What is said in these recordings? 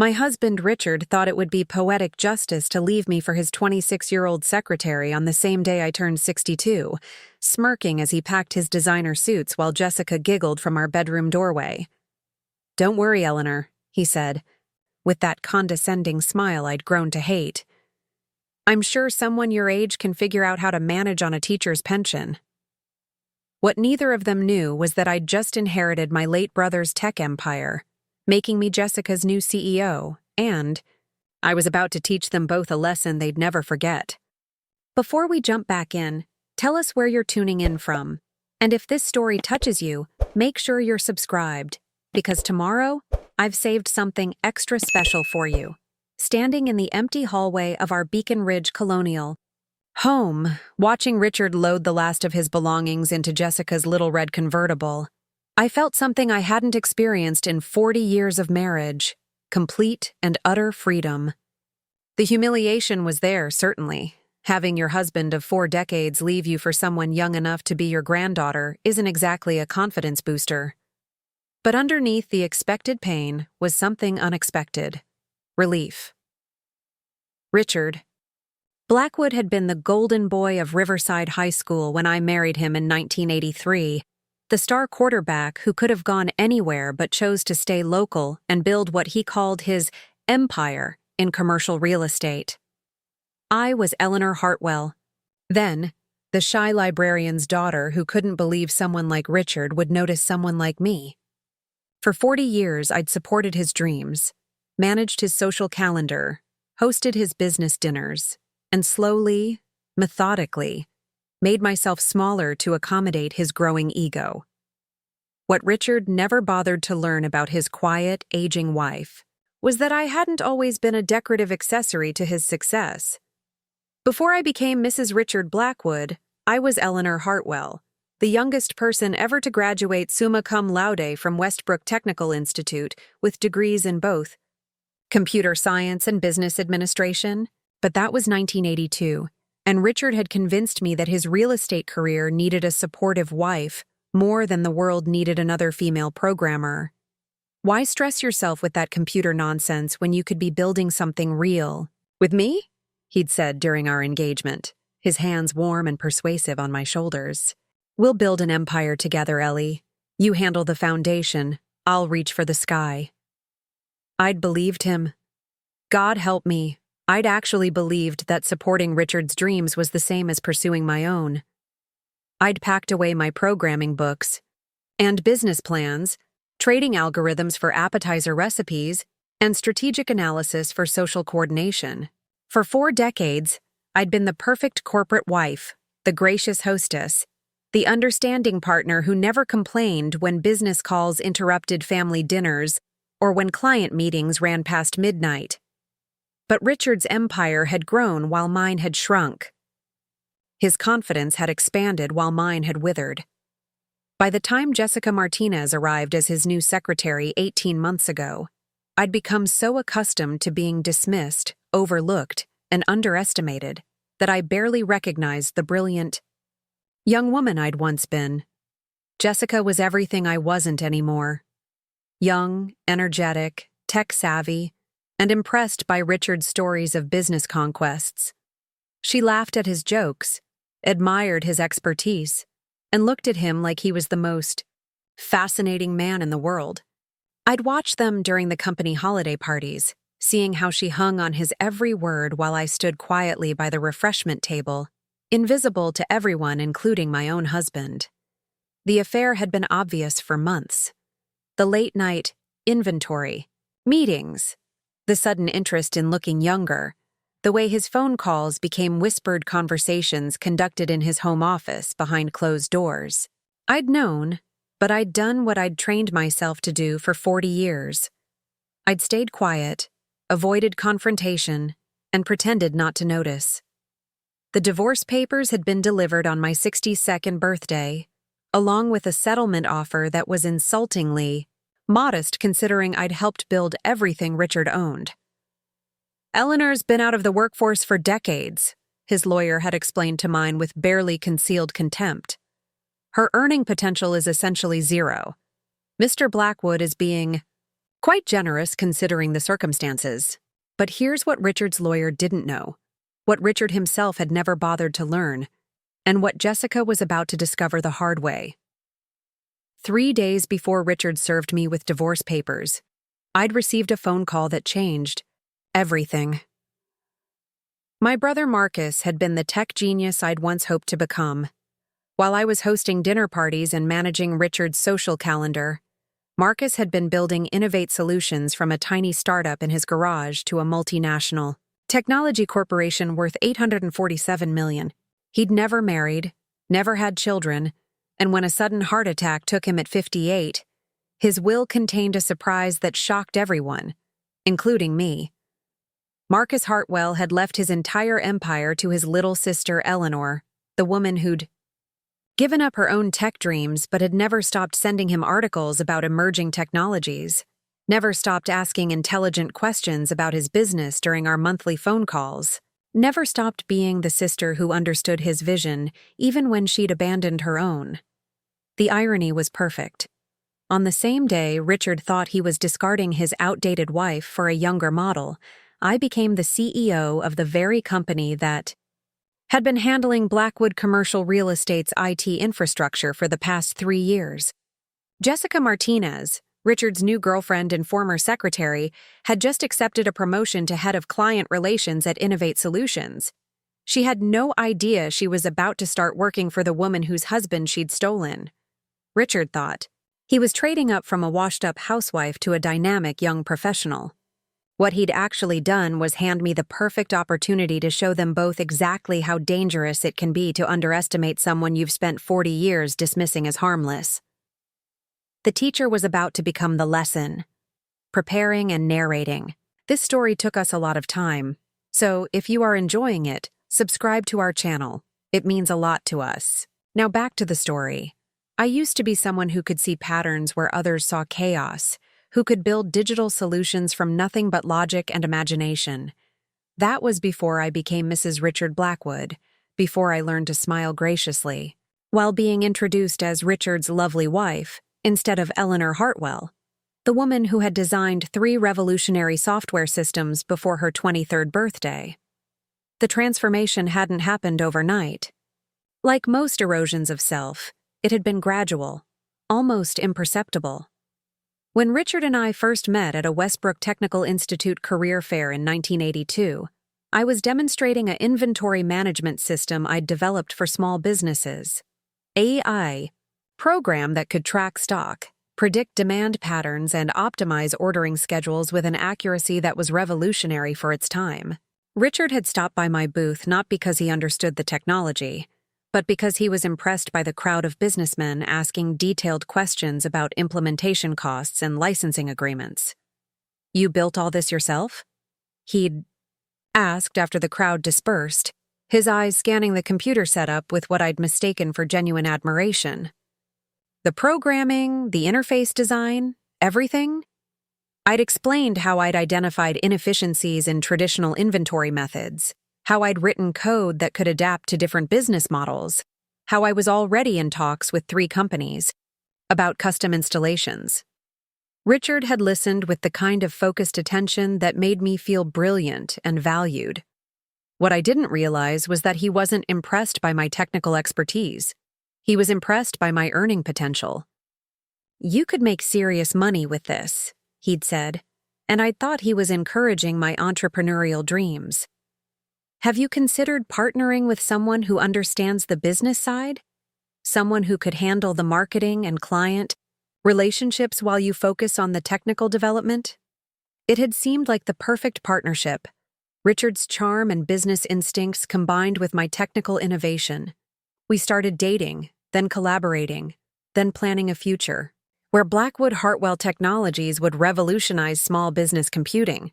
My husband Richard thought it would be poetic justice to leave me for his 26-year-old secretary on the same day I turned 62, smirking as he packed his designer suits while Jessica giggled from our bedroom doorway. "Don't worry, Eleanor," he said, with that condescending smile I'd grown to hate. "I'm sure someone your age can figure out how to manage on a teacher's pension." What neither of them knew was that I'd just inherited my late brother's tech empire, making me Jessica's new CEO, and I was about to teach them both a lesson they'd never forget. Before we jump back in, tell us where you're tuning in from, and if this story touches you, make sure you're subscribed, because tomorrow, I've saved something extra special for you. Standing in the empty hallway of our Beacon Ridge Colonial home, watching Richard load the last of his belongings into Jessica's little red convertible, I felt something I hadn't experienced in 40 years of marriage: complete and utter freedom. The humiliation was there, certainly. Having your husband of 4 decades leave you for someone young enough to be your granddaughter isn't exactly a confidence booster. But underneath the expected pain was something unexpected: relief. Richard. Blackwood had been the golden boy of Riverside High School when I married him in 1983, the star quarterback who could have gone anywhere but chose to stay local and build what he called his empire in commercial real estate. I was Eleanor Hartwell, then the shy librarian's daughter who couldn't believe someone like Richard would notice someone like me. For 40 years, I'd supported his dreams, managed his social calendar, hosted his business dinners, and slowly, methodically, made myself smaller to accommodate his growing ego. What Richard never bothered to learn about his quiet, aging wife was that I hadn't always been a decorative accessory to his success. Before I became Mrs. Richard Blackwood, I was Eleanor Hartwell, the youngest person ever to graduate summa cum laude from Westbrook Technical Institute with degrees in both computer science and business administration. But that was 1982, and Richard had convinced me that his real estate career needed a supportive wife more than the world needed another female programmer. Why stress yourself with that computer nonsense when you could be building something real? With me? He'd said during our engagement, his hands warm and persuasive on my shoulders. "We'll build an empire together, Ellie. You handle the foundation, I'll reach for the sky." I'd believed him. God help me, I'd actually believed that supporting Richard's dreams was the same as pursuing my own. I'd packed away my programming books and business plans, trading algorithms for appetizer recipes, and strategic analysis for social coordination. For 4 decades, I'd been the perfect corporate wife, the gracious hostess, the understanding partner who never complained when business calls interrupted family dinners or when client meetings ran past midnight. But Richard's empire had grown while mine had shrunk. His confidence had expanded while mine had withered. By the time Jessica Martinez arrived as his new secretary 18 months ago, I'd become so accustomed to being dismissed, overlooked, and underestimated that I barely recognized the brilliant young woman I'd once been. Jessica was everything I wasn't anymore. Young, energetic, tech-savvy, and impressed by Richard's stories of business conquests. She laughed at his jokes, admired his expertise, and looked at him like he was the most fascinating man in the world. I'd watch them during the company holiday parties, seeing how she hung on his every word while I stood quietly by the refreshment table, invisible to everyone, including my own husband. The affair had been obvious for months. The late-night inventory, meetings, the sudden interest in looking younger, the way his phone calls became whispered conversations conducted in his home office behind closed doors. I'd known, but I'd done what I'd trained myself to do for 40 years. I'd stayed quiet, avoided confrontation, and pretended not to notice. The divorce papers had been delivered on my 62nd birthday, along with a settlement offer that was insultingly modest considering I'd helped build everything Richard owned. "Eleanor's been out of the workforce for decades," his lawyer had explained to mine with barely concealed contempt. "Her earning potential is essentially zero. Mr. Blackwood is being Quite generous considering the circumstances. But here's what Richard's lawyer didn't know, what Richard himself had never bothered to learn, and what Jessica was about to discover the hard way. 3 days before Richard served me with divorce papers, I'd received a phone call that changed everything. My brother Marcus had been the tech genius I'd once hoped to become. While I was hosting dinner parties and managing Richard's social calendar, Marcus had been building innovate solutions from a tiny startup in his garage to a multinational technology corporation worth $847 million. He'd never married, never had children, and when a sudden heart attack took him at 58, his will contained a surprise that shocked everyone, including me. Marcus Hartwell had left his entire empire to his little sister Eleanor, the woman who'd given up her own tech dreams but had never stopped sending him articles about emerging technologies, never stopped asking intelligent questions about his business during our monthly phone calls, never stopped being the sister who understood his vision even when she'd abandoned her own. The irony was perfect. On the same day Richard thought he was discarding his outdated wife for a younger model, I became the CEO of the very company that had been handling Blackwood Commercial Real Estate's IT infrastructure for the past 3 years. Jessica Martinez, Richard's new girlfriend and former secretary, had just accepted a promotion to head of client relations at Innovate Solutions. She had no idea she was about to start working for the woman whose husband she'd stolen. Richard thought he was trading up from a washed-up housewife to a dynamic young professional. What he'd actually done was hand me the perfect opportunity to show them both exactly how dangerous it can be to underestimate someone you've spent 40 years dismissing as harmless. The teacher was about to become the lesson, preparing and narrating. This story took us a lot of time, so if you are enjoying it, subscribe to our channel. It means a lot to us. Now back to the story. I used to be someone who could see patterns where others saw chaos, who could build digital solutions from nothing but logic and imagination. That was before I became Mrs. Richard Blackwood, before I learned to smile graciously, while being introduced as Richard's lovely wife, instead of Eleanor Hartwell, the woman who had designed 3 revolutionary software systems before her 23rd birthday. The transformation hadn't happened overnight. Like most erosions of self, it had been gradual, almost imperceptible. When Richard and I first met at a Westbrook Technical Institute career fair in 1982, I was demonstrating an inventory management system I'd developed for small businesses. AI, program that could track stock, predict demand patterns, and optimize ordering schedules with an accuracy that was revolutionary for its time. Richard had stopped by my booth not because he understood the technology, but because he was impressed by the crowd of businessmen asking detailed questions about implementation costs and licensing agreements. "You built all this yourself?" he'd asked after the crowd dispersed, his eyes scanning the computer setup with what I'd mistaken for genuine admiration. "The programming, the interface design, everything?" I'd explained how I'd identified inefficiencies in traditional inventory methods, how I'd written code that could adapt to different business models, how I was already in talks with 3 companies about custom installations. Richard had listened with the kind of focused attention that made me feel brilliant and valued. What I didn't realize was that he wasn't impressed by my technical expertise. He was impressed by my earning potential. "You could make serious money with this," he'd said, and I'd thought he was encouraging my entrepreneurial dreams. "Have you considered partnering with someone who understands the business side? Someone who could handle the marketing and client relationships while you focus on the technical development?" It had seemed like the perfect partnership. Richard's charm and business instincts combined with my technical innovation. We started dating, then collaborating, then planning a future where Blackwood Hartwell Technologies would revolutionize small business computing.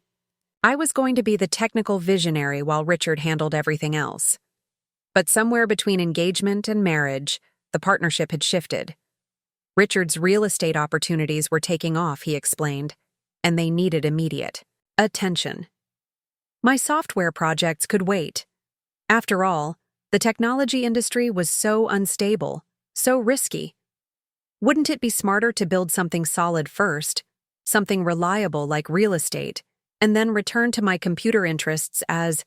I was going to be the technical visionary while Richard handled everything else. But somewhere between engagement and marriage, the partnership had shifted. Richard's real estate opportunities were taking off, he explained, and they needed immediate attention. My software projects could wait. After all, the technology industry was so unstable, so risky. Wouldn't it be smarter to build something solid first, something reliable like real estate, and then return to my computer interests as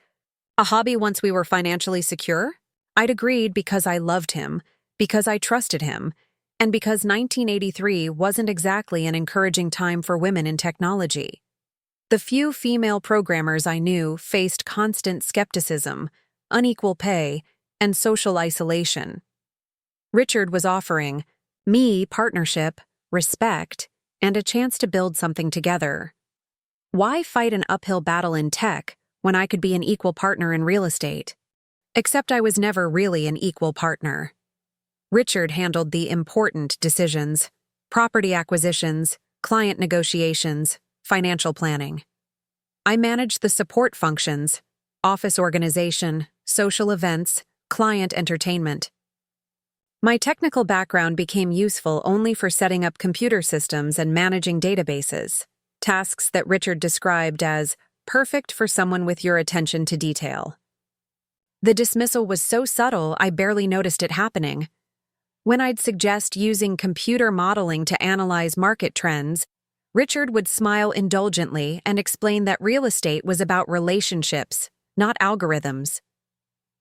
a hobby once we were financially secure? I'd agreed because I loved him, because I trusted him, and because 1983 wasn't exactly an encouraging time for women in technology. The few female programmers I knew faced constant skepticism, unequal pay, and social isolation. Richard was offering me partnership, respect, and a chance to build something together. Why fight an uphill battle in tech when I could be an equal partner in real estate? Except I was never really an equal partner. Richard handled the important decisions: property acquisitions, client negotiations, financial planning. I managed the support functions: office organization, social events, client entertainment. My technical background became useful only for setting up computer systems and managing databases, tasks that Richard described as perfect for someone with your attention to detail. The dismissal was so subtle I barely noticed it happening. When I'd suggest using computer modeling to analyze market trends, Richard would smile indulgently and explain that real estate was about relationships, not algorithms.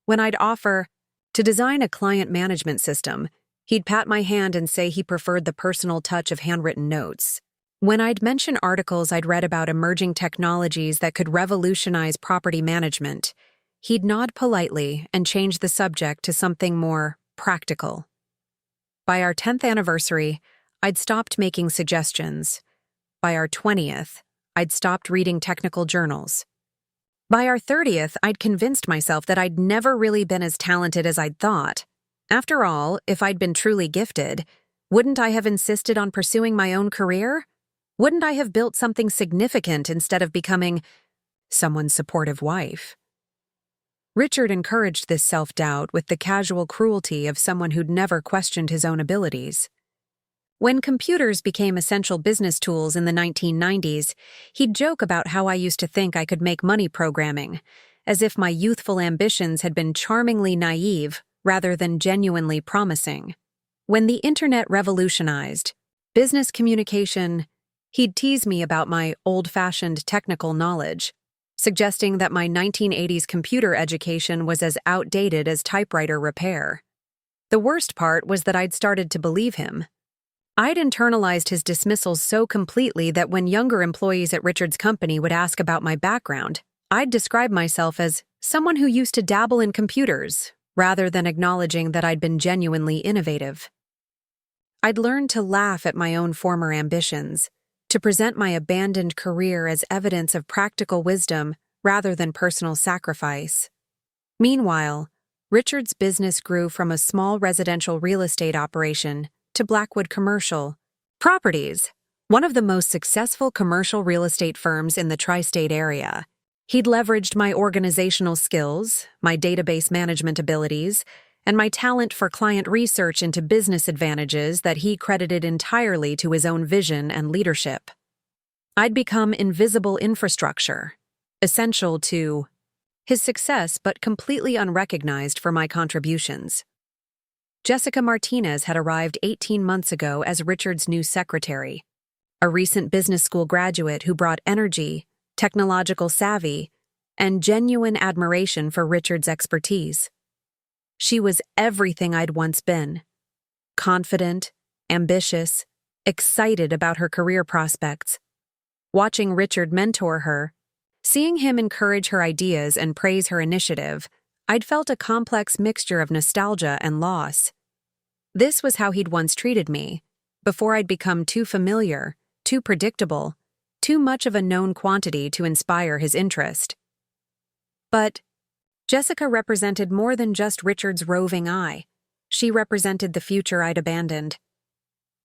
When I'd offer to design a client management system, he'd pat my hand and say he preferred the personal touch of handwritten notes. When I'd mention articles I'd read about emerging technologies that could revolutionize property management, he'd nod politely and change the subject to something more practical. By our 10th anniversary, I'd stopped making suggestions. By our 20th, I'd stopped reading technical journals. By our 30th, I'd convinced myself that I'd never really been as talented as I'd thought. After all, if I'd been truly gifted, wouldn't I have insisted on pursuing my own career? Wouldn't I have built something significant instead of becoming someone's supportive wife? Richard encouraged this self-doubt with the casual cruelty of someone who'd never questioned his own abilities. When computers became essential business tools in the 1990s, he'd joke about how I used to think I could make money programming, as if my youthful ambitions had been charmingly naive rather than genuinely promising. When the internet revolutionized business communication, he'd tease me about my old-fashioned technical knowledge, suggesting that my 1980s computer education was as outdated as typewriter repair. The worst part was that I'd started to believe him. I'd internalized his dismissals so completely that when younger employees at Richard's company would ask about my background, I'd describe myself as someone who used to dabble in computers, rather than acknowledging that I'd been genuinely innovative. I'd learned to laugh at my own former ambitions, to present my abandoned career as evidence of practical wisdom rather than personal sacrifice. Meanwhile, Richard's business grew from a small residential real estate operation to Blackwood Commercial Properties, one of the most successful commercial real estate firms in the tri-state area. He'd leveraged my organizational skills, my database management abilities, and my talent for client research into business advantages that he credited entirely to his own vision and leadership. I'd become invisible infrastructure, essential to his success but completely unrecognized for my contributions. Jessica Martinez had arrived 18 months ago as Richard's new secretary, a recent business school graduate who brought energy, technological savvy, and genuine admiration for Richard's expertise. She was everything I'd once been: confident, ambitious, excited about her career prospects. Watching Richard mentor her, seeing him encourage her ideas and praise her initiative, I'd felt a complex mixture of nostalgia and loss. This was how he'd once treated me, before I'd become too familiar, too predictable, too much of a known quantity to inspire his interest. But Jessica represented more than just Richard's roving eye. She represented the future I'd abandoned.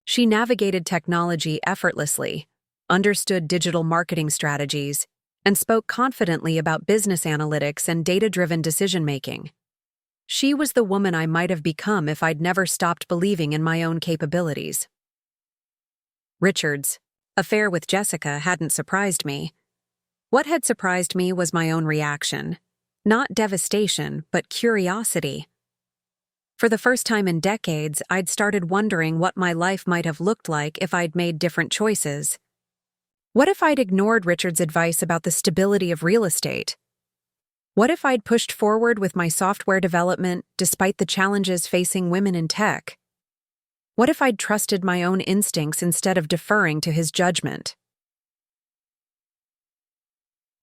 She navigated technology effortlessly, understood digital marketing strategies, and spoke confidently about business analytics and data-driven decision-making. She was the woman I might have become if I'd never stopped believing in my own capabilities. Richard's affair with Jessica hadn't surprised me. What had surprised me was my own reaction. Not devastation, but curiosity. For the first time in decades, I'd started wondering what my life might have looked like if I'd made different choices. What if I'd ignored Richard's advice about the stability of real estate? What if I'd pushed forward with my software development despite the challenges facing women in tech? What if I'd trusted my own instincts instead of deferring to his judgment?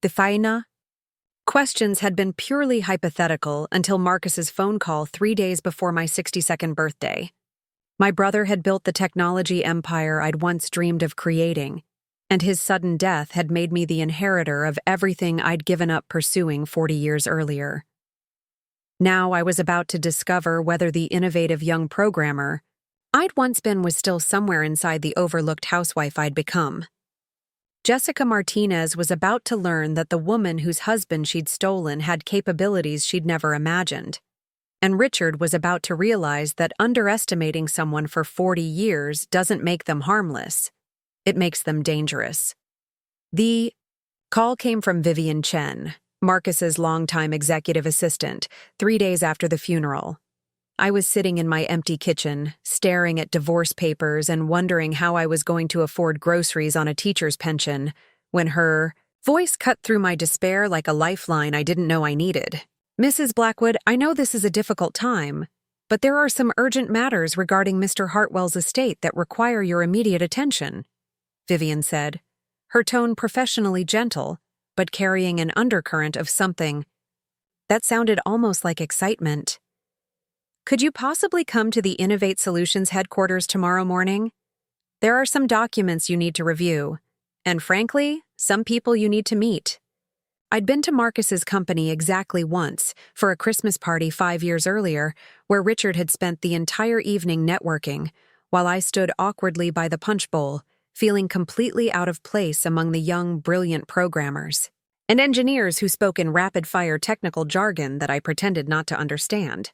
The faina? Questions had been purely hypothetical until Marcus's phone call 3 days before my 62nd birthday. My brother had built the technology empire I'd once dreamed of creating, and his sudden death had made me the inheritor of everything I'd given up pursuing 40 years earlier. Now I was about to discover whether the innovative young programmer I'd once been was still somewhere inside the overlooked housewife I'd become. Jessica Martinez was about to learn that the woman whose husband she'd stolen had capabilities she'd never imagined. And Richard was about to realize that underestimating someone for 40 years doesn't make them harmless. It makes them dangerous. The call came from Vivian Chen, Marcus's longtime executive assistant, 3 days after the funeral. I was sitting in my empty kitchen, staring at divorce papers and wondering how I was going to afford groceries on a teacher's pension, when her voice cut through my despair like a lifeline I didn't know I needed. "Mrs. Blackwood, I know this is a difficult time, but there are some urgent matters regarding Mr. Hartwell's estate that require your immediate attention," Vivian said, her tone professionally gentle, but carrying an undercurrent of something that sounded almost like excitement. "Could you possibly come to the Innovate Solutions headquarters tomorrow morning? There are some documents you need to review, and frankly, some people you need to meet." I'd been to Marcus's company exactly once, for a Christmas party 5 years earlier, where Richard had spent the entire evening networking, while I stood awkwardly by the punch bowl, feeling completely out of place among the young, brilliant programmers and engineers who spoke in rapid-fire technical jargon that I pretended not to understand.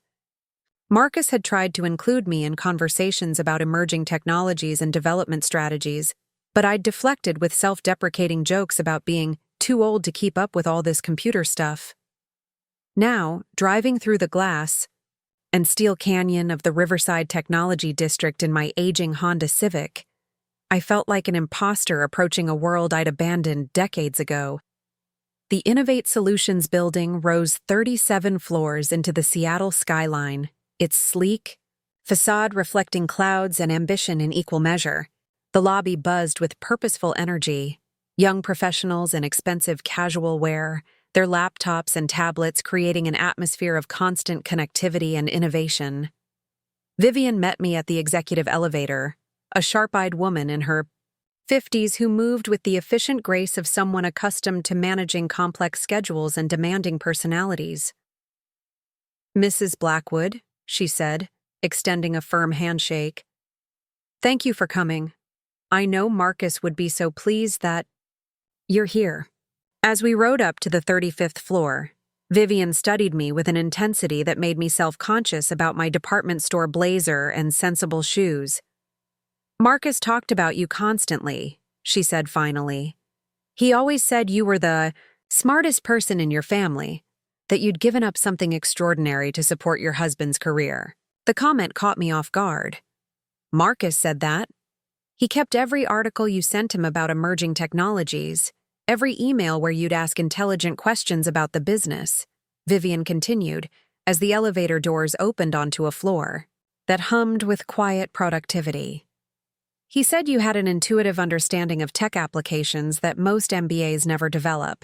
Marcus had tried to include me in conversations about emerging technologies and development strategies, but I'd deflected with self-deprecating jokes about being too old to keep up with all this computer stuff. Now, driving through the glass and steel canyon of the Riverside Technology District in my aging Honda Civic, I felt like an imposter approaching a world I'd abandoned decades ago. The Innovate Solutions building rose 37 floors into the Seattle skyline, its sleek facade reflecting clouds and ambition in equal measure. The lobby buzzed with purposeful energy, young professionals in expensive casual wear, their laptops and tablets creating an atmosphere of constant connectivity and innovation. Vivian met me at the executive elevator, a sharp-eyed woman in her 50s who moved with the efficient grace of someone accustomed to managing complex schedules and demanding personalities. "Mrs. Blackwood," she said, extending a firm handshake. "Thank you for coming. I know Marcus would be so pleased that you're here." As we rode up to the 35th floor, Vivian studied me with an intensity that made me self-conscious about my department store blazer and sensible shoes. "Marcus talked about you constantly," she said finally. "He always said you were the smartest person in your family, that you'd given up something extraordinary to support your husband's career." The comment caught me off guard. "Marcus said that? He kept every article you sent him about emerging technologies, every email where you'd ask intelligent questions about the business," Vivian continued, as the elevator doors opened onto a floor that hummed with quiet productivity. "He said you had an intuitive understanding of tech applications that most MBAs never develop.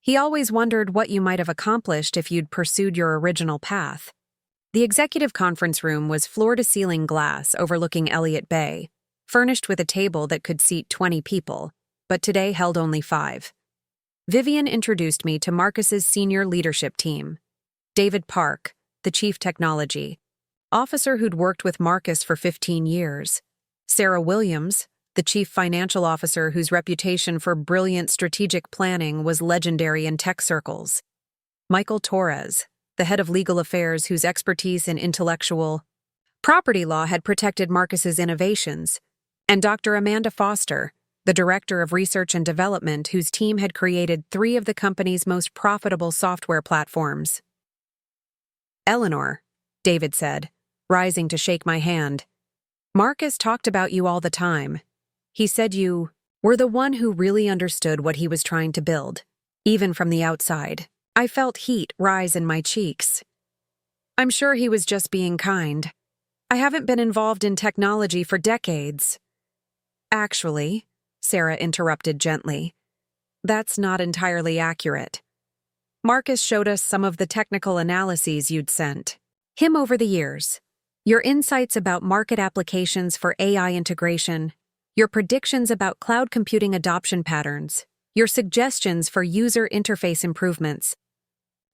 He always wondered what you might have accomplished if you'd pursued your original path." The executive conference room was floor-to-ceiling glass overlooking Elliott Bay, furnished with a table that could seat 20 people, but today held only 5. Vivian introduced me to Marcus's senior leadership team. David Park, the chief technology officer who'd worked with Marcus for 15 years. Sarah Williams, the chief financial officer whose reputation for brilliant strategic planning was legendary in tech circles. Michael Torres, the head of legal affairs whose expertise in intellectual property law had protected Marcus's innovations, and Dr. Amanda Foster, the director of research and development whose team had created 3 of the company's most profitable software platforms. "Eleanor," David said, rising to shake my hand. "Marcus talked about you all the time. He said you were the one who really understood what he was trying to build, even from the outside. I felt heat rise in my cheeks. I'm sure he was just being kind. I haven't been involved in technology for decades. Actually, Sarah interrupted gently, that's not entirely accurate. Marcus showed us some of the technical analyses you'd sent him over the years. Your insights about market applications for AI integration, your predictions about cloud computing adoption patterns, your suggestions for user interface improvements.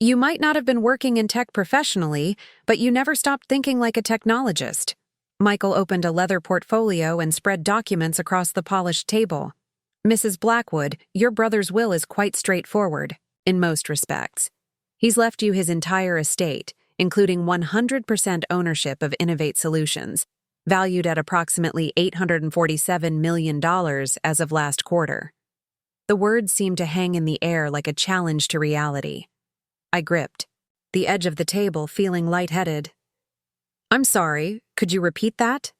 You might not have been working in tech professionally, but you never stopped thinking like a technologist. Michael opened a leather portfolio and spread documents across the polished table. Mrs. Blackwood, your brother's will is quite straightforward, in most respects. He's left you his entire estate, including 100% ownership of Innovate Solutions, valued at approximately $847 million as of last quarter. The words seemed to hang in the air like a challenge to reality. I gripped the edge of the table, feeling lightheaded. I'm sorry, could you repeat that?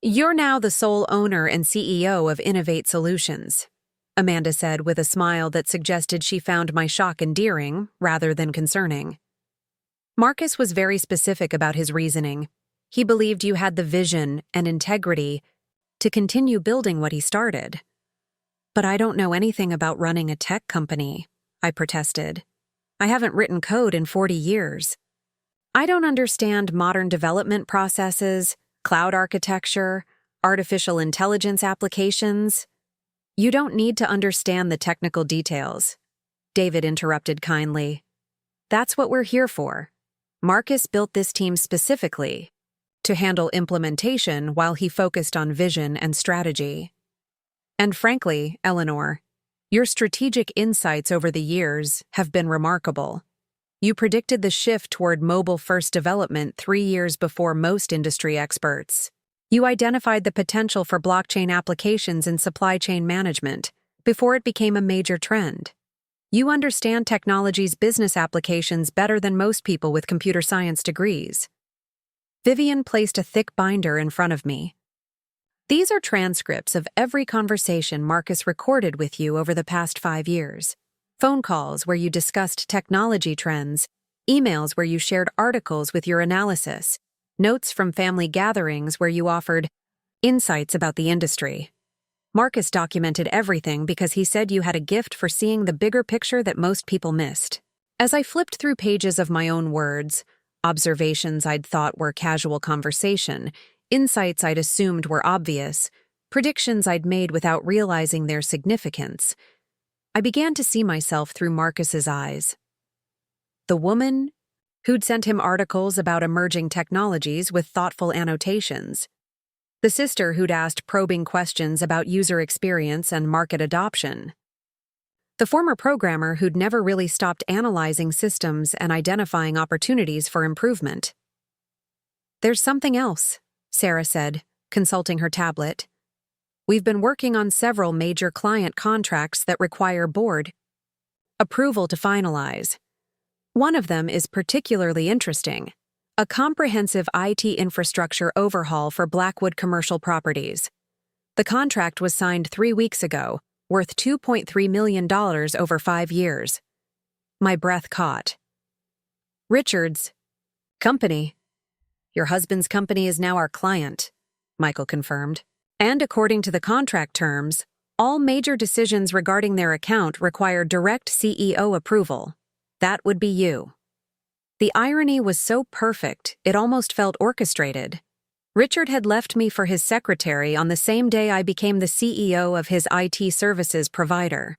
You're now the sole owner and CEO of Innovate Solutions, Amanda said with a smile that suggested she found my shock endearing rather than concerning. Marcus was very specific about his reasoning. He believed you had the vision and integrity to continue building what he started. But I don't know anything about running a tech company, I protested. I haven't written code in 40 years. I don't understand modern development processes, cloud architecture, artificial intelligence applications. You don't need to understand the technical details, David interrupted kindly. That's what we're here for. Marcus built this team specifically to handle implementation while he focused on vision and strategy. And frankly, Eleanor, your strategic insights over the years have been remarkable. You predicted the shift toward mobile-first development 3 years before most industry experts. You identified the potential for blockchain applications in supply chain management before it became a major trend. You understand technology's business applications better than most people with computer science degrees. Vivian placed a thick binder in front of me. These are transcripts of every conversation Marcus recorded with you over the past 5 years. Phone calls where you discussed technology trends, emails where you shared articles with your analysis, notes from family gatherings where you offered insights about the industry. Marcus documented everything because he said you had a gift for seeing the bigger picture that most people missed. As I flipped through pages of my own words, observations I'd thought were casual conversation, insights I'd assumed were obvious, predictions I'd made without realizing their significance, I began to see myself through Marcus's eyes. The woman who'd sent him articles about emerging technologies with thoughtful annotations. The sister who'd asked probing questions about user experience and market adoption. The former programmer who'd never really stopped analyzing systems and identifying opportunities for improvement. There's something else, Sarah said, consulting her tablet. We've been working on several major client contracts that require board approval to finalize. One of them is particularly interesting. A comprehensive IT infrastructure overhaul for Blackwood commercial properties. The contract was signed 3 weeks ago, worth $2.3 million over 5 years. My breath caught. Richard's company. Your husband's company is now our client, Michael confirmed. And according to the contract terms, all major decisions regarding their account require direct CEO approval. That would be you. The irony was so perfect, it almost felt orchestrated. Richard had left me for his secretary on the same day I became the CEO of his IT services provider.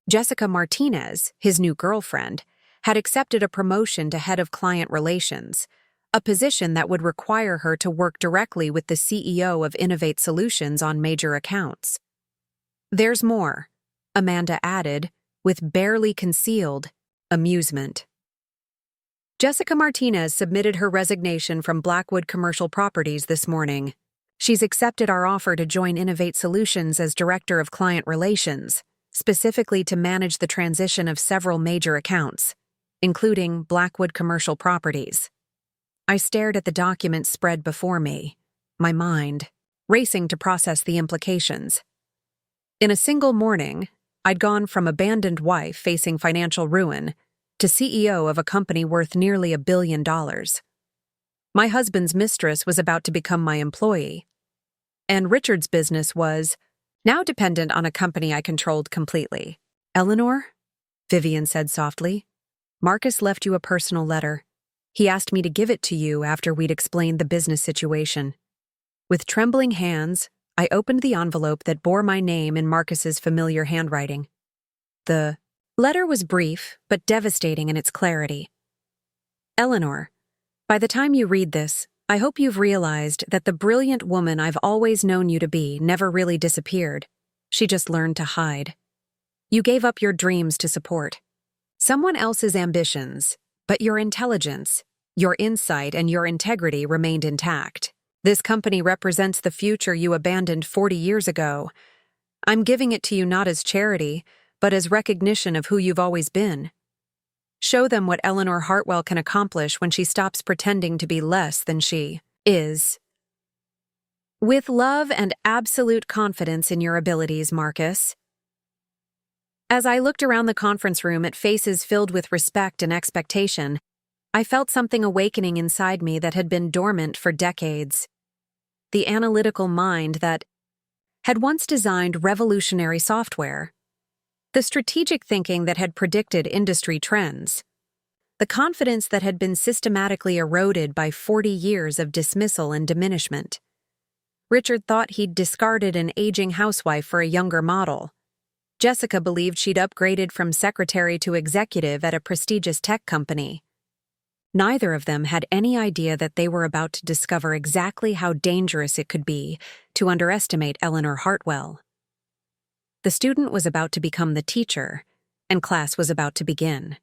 Jessica Martinez, his new girlfriend, had accepted a promotion to head of client relations, a position that would require her to work directly with the CEO of Innovate Solutions on major accounts. There's more, Amanda added, with barely concealed amusement. Jessica Martinez submitted her resignation from Blackwood Commercial Properties this morning. She's accepted our offer to join Innovate Solutions as Director of Client Relations, specifically to manage the transition of several major accounts, including Blackwood Commercial Properties. I stared at the document spread before me, my mind racing to process the implications. In a single morning, I'd gone from abandoned wife facing financial ruin to CEO of a company worth nearly $1 billion. My husband's mistress was about to become my employee, and Richard's business was now dependent on a company I controlled completely. "Eleanor," Vivian said softly, "Marcus left you a personal letter. He asked me to give it to you after we'd explained the business situation." With trembling hands, I opened the envelope that bore my name in Marcus's familiar handwriting. The letter was brief, but devastating in its clarity. "Eleanor, by the time you read this, I hope you've realized that the brilliant woman I've always known you to be never really disappeared. She just learned to hide. You gave up your dreams to support someone else's ambitions, but your intelligence, your insight, and your integrity remained intact. This company represents the future you abandoned 40 years ago. I'm giving it to you not as charity, but as recognition of who you've always been. Show them what Eleanor Hartwell can accomplish when she stops pretending to be less than she is. With love and absolute confidence in your abilities, Marcus." As I looked around the conference room at faces filled with respect and expectation, I felt something awakening inside me that had been dormant for decades. The analytical mind that had once designed revolutionary software. The strategic thinking that had predicted industry trends. The confidence that had been systematically eroded by 40 years of dismissal and diminishment. Richard thought he'd discarded an aging housewife for a younger model. Jessica believed she'd upgraded from secretary to executive at a prestigious tech company. Neither of them had any idea that they were about to discover exactly how dangerous it could be to underestimate Eleanor Hartwell. The student was about to become the teacher, and class was about to begin.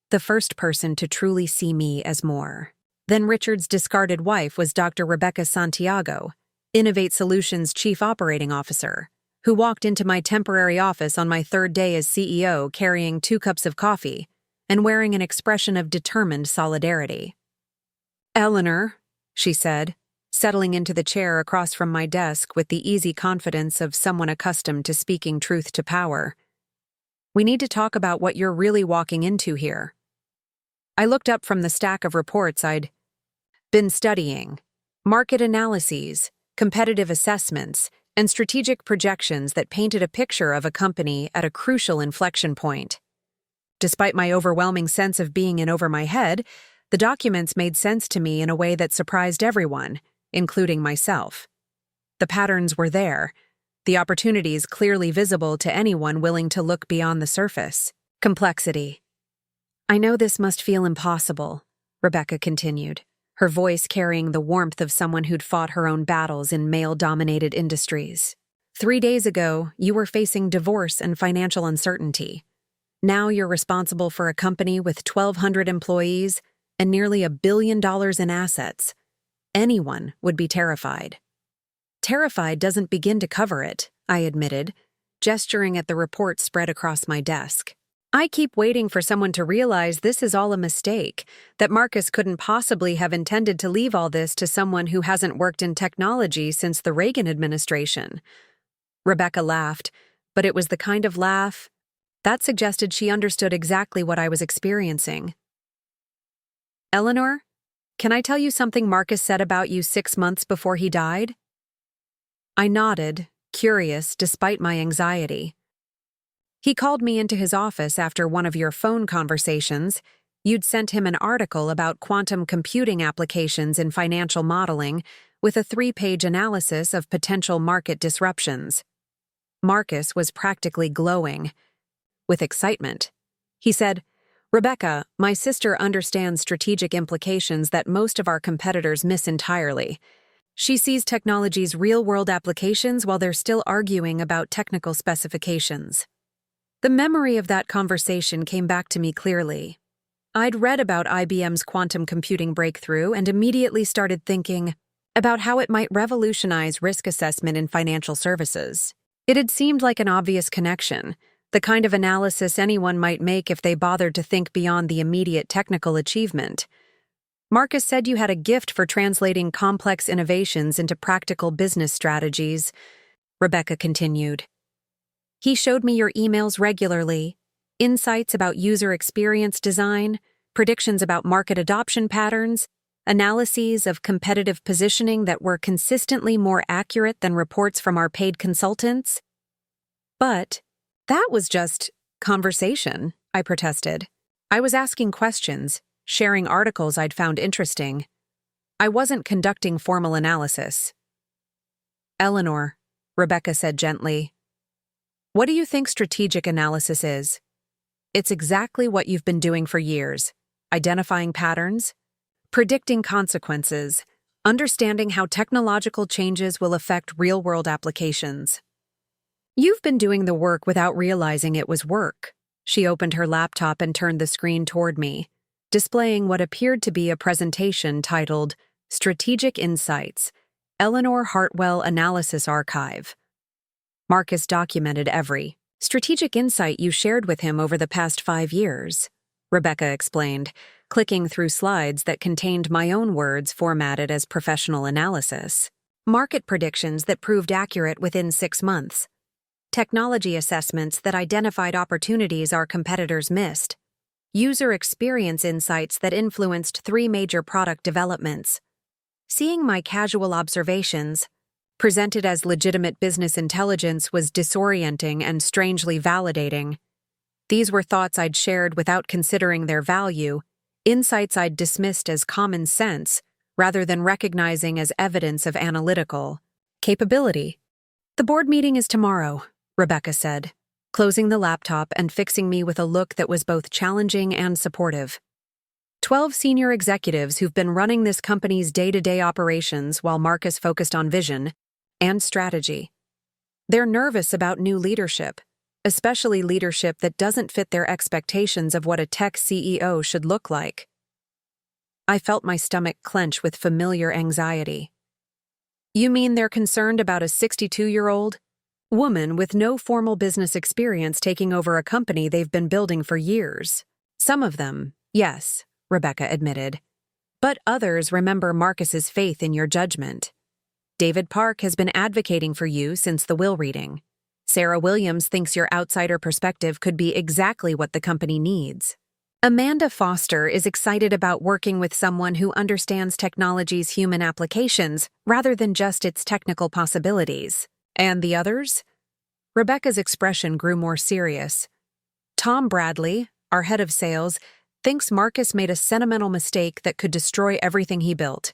The first person to truly see me as more than Richard's discarded wife was Dr. Rebecca Santiago, Innovate Solutions Chief Operating Officer, who walked into my temporary office on my third day as CEO carrying 2 cups of coffee and wearing an expression of determined solidarity. "Eleanor," she said, settling into the chair across from my desk with the easy confidence of someone accustomed to speaking truth to power, "we need to talk about what you're really walking into here." I looked up from the stack of reports I'd been studying, market analyses, competitive assessments, and strategic projections that painted a picture of a company at a crucial inflection point. Despite my overwhelming sense of being in over my head, the documents made sense to me in a way that surprised everyone, including myself. The patterns were there, the opportunities clearly visible to anyone willing to look beyond the surface. Complexity. "I know this must feel impossible," Rebecca continued, her voice carrying the warmth of someone who'd fought her own battles in male-dominated industries. 3 days ago, you were facing divorce and financial uncertainty. Now you're responsible for a company with 1,200 employees and nearly $1 billion in assets. Anyone would be terrified. Terrified doesn't begin to cover it, I admitted, gesturing at the report spread across my desk. I keep waiting for someone to realize this is all a mistake, that Marcus couldn't possibly have intended to leave all this to someone who hasn't worked in technology since the Reagan administration. Rebecca laughed, but it was the kind of laugh that suggested she understood exactly what I was experiencing. "Eleanor, can I tell you something Marcus said about you 6 months before he died?" I nodded, curious despite my anxiety. "He called me into his office after one of your phone conversations. You'd sent him an article about quantum computing applications in financial modeling with a 3-page analysis of potential market disruptions." Marcus was practically glowing with excitement. He said, "Rebecca, my sister understands strategic implications that most of our competitors miss entirely. She sees technology's real-world applications while they're still arguing about technical specifications." The memory of that conversation came back to me clearly. I'd read about IBM's quantum computing breakthrough and immediately started thinking about how it might revolutionize risk assessment in financial services. It had seemed like an obvious connection, the kind of analysis anyone might make if they bothered to think beyond the immediate technical achievement. "Marcus said you had a gift for translating complex innovations into practical business strategies," Rebecca continued. He showed me your emails regularly, insights about user experience design, predictions about market adoption patterns, analyses of competitive positioning that were consistently more accurate than reports from our paid consultants. But that was just conversation, I protested. I was asking questions, sharing articles I'd found interesting. I wasn't conducting formal analysis. Eleanor, Rebecca said gently, what do you think strategic analysis is? It's exactly what you've been doing for years, identifying patterns, predicting consequences, understanding how technological changes will affect real-world applications. You've been doing the work without realizing it was work. She opened her laptop and turned the screen toward me, displaying what appeared to be a presentation titled Strategic Insights, Eleanor Hartwell Analysis Archive. Marcus documented every strategic insight you shared with him over the past 5 years, Rebecca explained, clicking through slides that contained my own words formatted as professional analysis. Market predictions that proved accurate within 6 months. Technology assessments that identified opportunities our competitors missed. User experience insights that influenced 3 major product developments. Seeing my casual observations, presented as legitimate business intelligence, was disorienting and strangely validating. These were thoughts I'd shared without considering their value, insights I'd dismissed as common sense, rather than recognizing as evidence of analytical capability. The board meeting is tomorrow, Rebecca said, closing the laptop and fixing me with a look that was both challenging and supportive. 12 senior executives who've been running this company's day-to-day operations while Marcus focused on vision and strategy. They're nervous about new leadership, especially leadership that doesn't fit their expectations of what a tech CEO should look like. I felt my stomach clench with familiar anxiety. You mean they're concerned about a 62-year-old woman with no formal business experience taking over a company they've been building for years? Some of them, yes, Rebecca admitted. But others remember Marcus's faith in your judgment. David Park has been advocating for you since the will reading. Sarah Williams thinks your outsider perspective could be exactly what the company needs. Amanda Foster is excited about working with someone who understands technology's human applications rather than just its technical possibilities. And the others? Rebecca's expression grew more serious. Tom Bradley, our head of sales, thinks Marcus made a sentimental mistake that could destroy everything he built.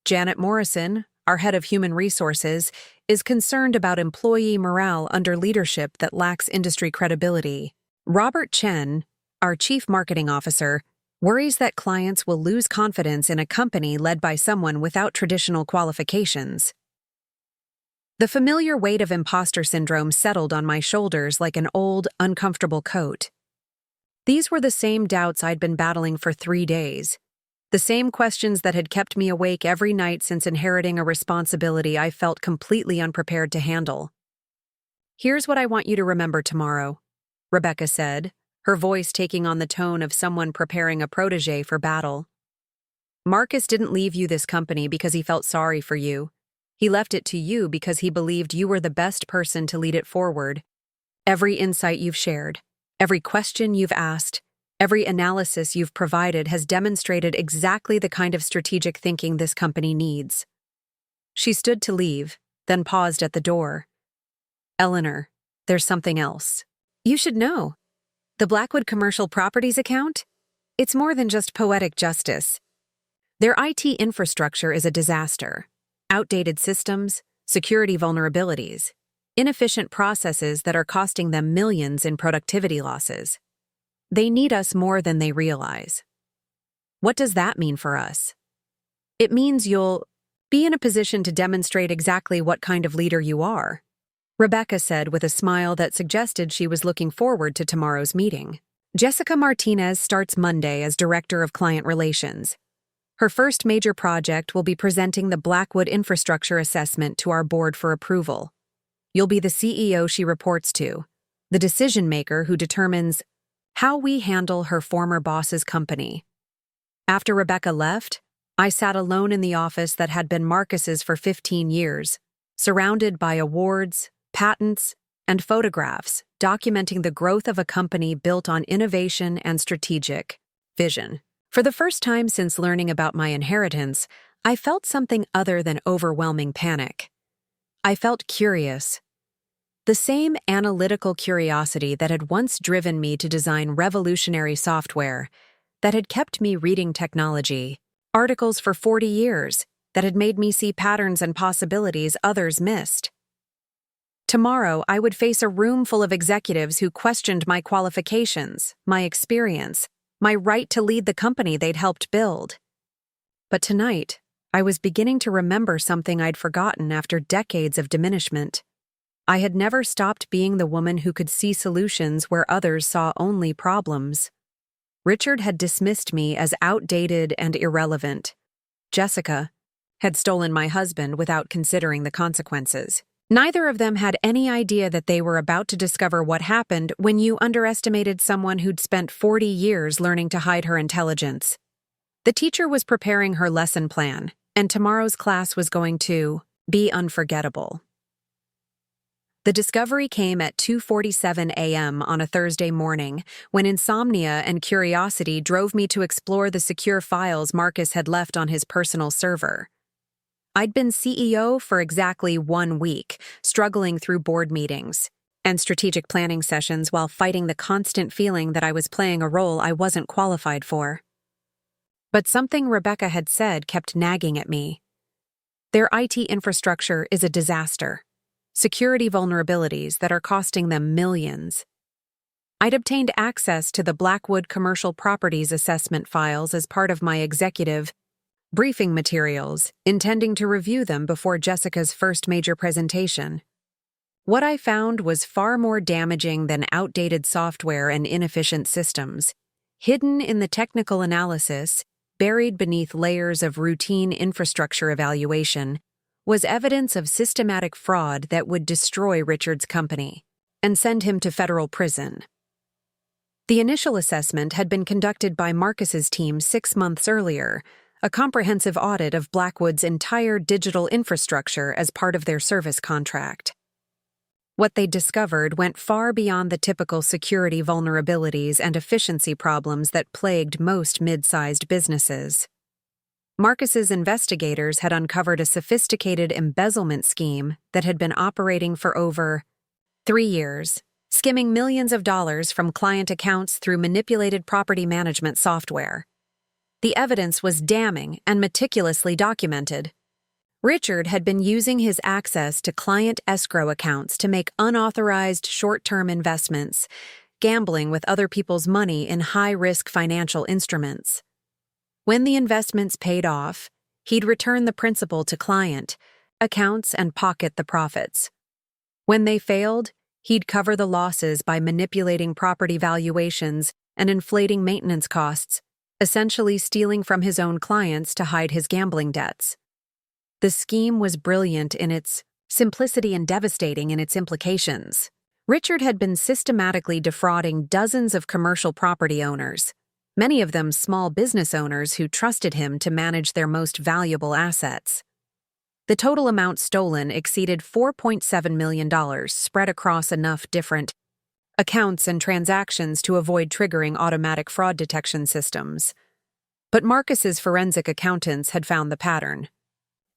Janet Morrison, our head of human resources, is concerned about employee morale under leadership that lacks industry credibility. Robert Chen, our chief marketing officer, worries that clients will lose confidence in a company led by someone without traditional qualifications. The familiar weight of imposter syndrome settled on my shoulders like an old, uncomfortable coat. These were the same doubts I'd been battling for 3 days. The same questions that had kept me awake every night since inheriting a responsibility I felt completely unprepared to handle. Here's what I want you to remember tomorrow, Rebecca said, her voice taking on the tone of someone preparing a protege for battle. Marcus didn't leave you this company because he felt sorry for you. He left it to you because he believed you were the best person to lead it forward. Every insight you've shared, every question you've asked, every analysis you've provided has demonstrated exactly the kind of strategic thinking this company needs. She stood to leave, then paused at the door. Eleanor, there's something else. You should know. The Blackwood Commercial Properties account? It's more than just poetic justice. Their IT infrastructure is a disaster. Outdated systems, security vulnerabilities, inefficient processes that are costing them millions in productivity losses. They need us more than they realize. What does that mean for us? It means you'll be in a position to demonstrate exactly what kind of leader you are, Rebecca said with a smile that suggested she was looking forward to tomorrow's meeting. Jessica Martinez starts Monday as Director of Client Relations. Her first major project will be presenting the Blackwood Infrastructure Assessment to our board for approval. You'll be the CEO she reports to, the decision-maker who determines how we handle her former boss's company. After Rebecca left, I sat alone in the office that had been Marcus's for 15 years, surrounded by awards, patents, and photographs documenting the growth of a company built on innovation and strategic vision. For the first time since learning about my inheritance, I felt something other than overwhelming panic. I felt curious. The same analytical curiosity that had once driven me to design revolutionary software, that had kept me reading technology, articles for 40 years, that had made me see patterns and possibilities others missed. Tomorrow, I would face a room full of executives who questioned my qualifications, my experience, my right to lead the company they'd helped build. But tonight, I was beginning to remember something I'd forgotten after decades of diminishment. I had never stopped being the woman who could see solutions where others saw only problems. Richard had dismissed me as outdated and irrelevant. Jessica had stolen my husband without considering the consequences. Neither of them had any idea that they were about to discover what happened when you underestimated someone who'd spent 40 years learning to hide her intelligence. The teacher was preparing her lesson plan, and tomorrow's class was going to be unforgettable. The discovery came at 2:47 a.m. on a Thursday morning, when insomnia and curiosity drove me to explore the secure files Marcus had left on his personal server. I'd been CEO for exactly 1 week, struggling through board meetings and strategic planning sessions while fighting the constant feeling that I was playing a role I wasn't qualified for. But something Rebecca had said kept nagging at me. Their IT infrastructure is a disaster. Security vulnerabilities that are costing them millions. I'd obtained access to the Blackwood Commercial Properties Assessment files as part of my executive briefing materials, intending to review them before Jessica's first major presentation. What I found was far more damaging than outdated software and inefficient systems. Hidden in the technical analysis, buried beneath layers of routine infrastructure evaluation, was evidence of systematic fraud that would destroy Richard's company and send him to federal prison. The initial assessment had been conducted by Marcus's team 6 months earlier, a comprehensive audit of Blackwood's entire digital infrastructure as part of their service contract. What they discovered went far beyond the typical security vulnerabilities and efficiency problems that plagued most mid-sized businesses. Marcus's investigators had uncovered a sophisticated embezzlement scheme that had been operating for over 3 years, skimming millions of dollars from client accounts through manipulated property management software. The evidence was damning and meticulously documented. Richard had been using his access to client escrow accounts to make unauthorized short-term investments, gambling with other people's money in high-risk financial instruments. When the investments paid off, he'd return the principal to client accounts and pocket the profits. When they failed, he'd cover the losses by manipulating property valuations and inflating maintenance costs, essentially stealing from his own clients to hide his gambling debts. The scheme was brilliant in its simplicity and devastating in its implications. Richard had been systematically defrauding dozens of commercial property owners, many of them small business owners who trusted him to manage their most valuable assets. The total amount stolen exceeded $4.7 million, spread across enough different accounts and transactions to avoid triggering automatic fraud detection systems. But Marcus's forensic accountants had found the pattern.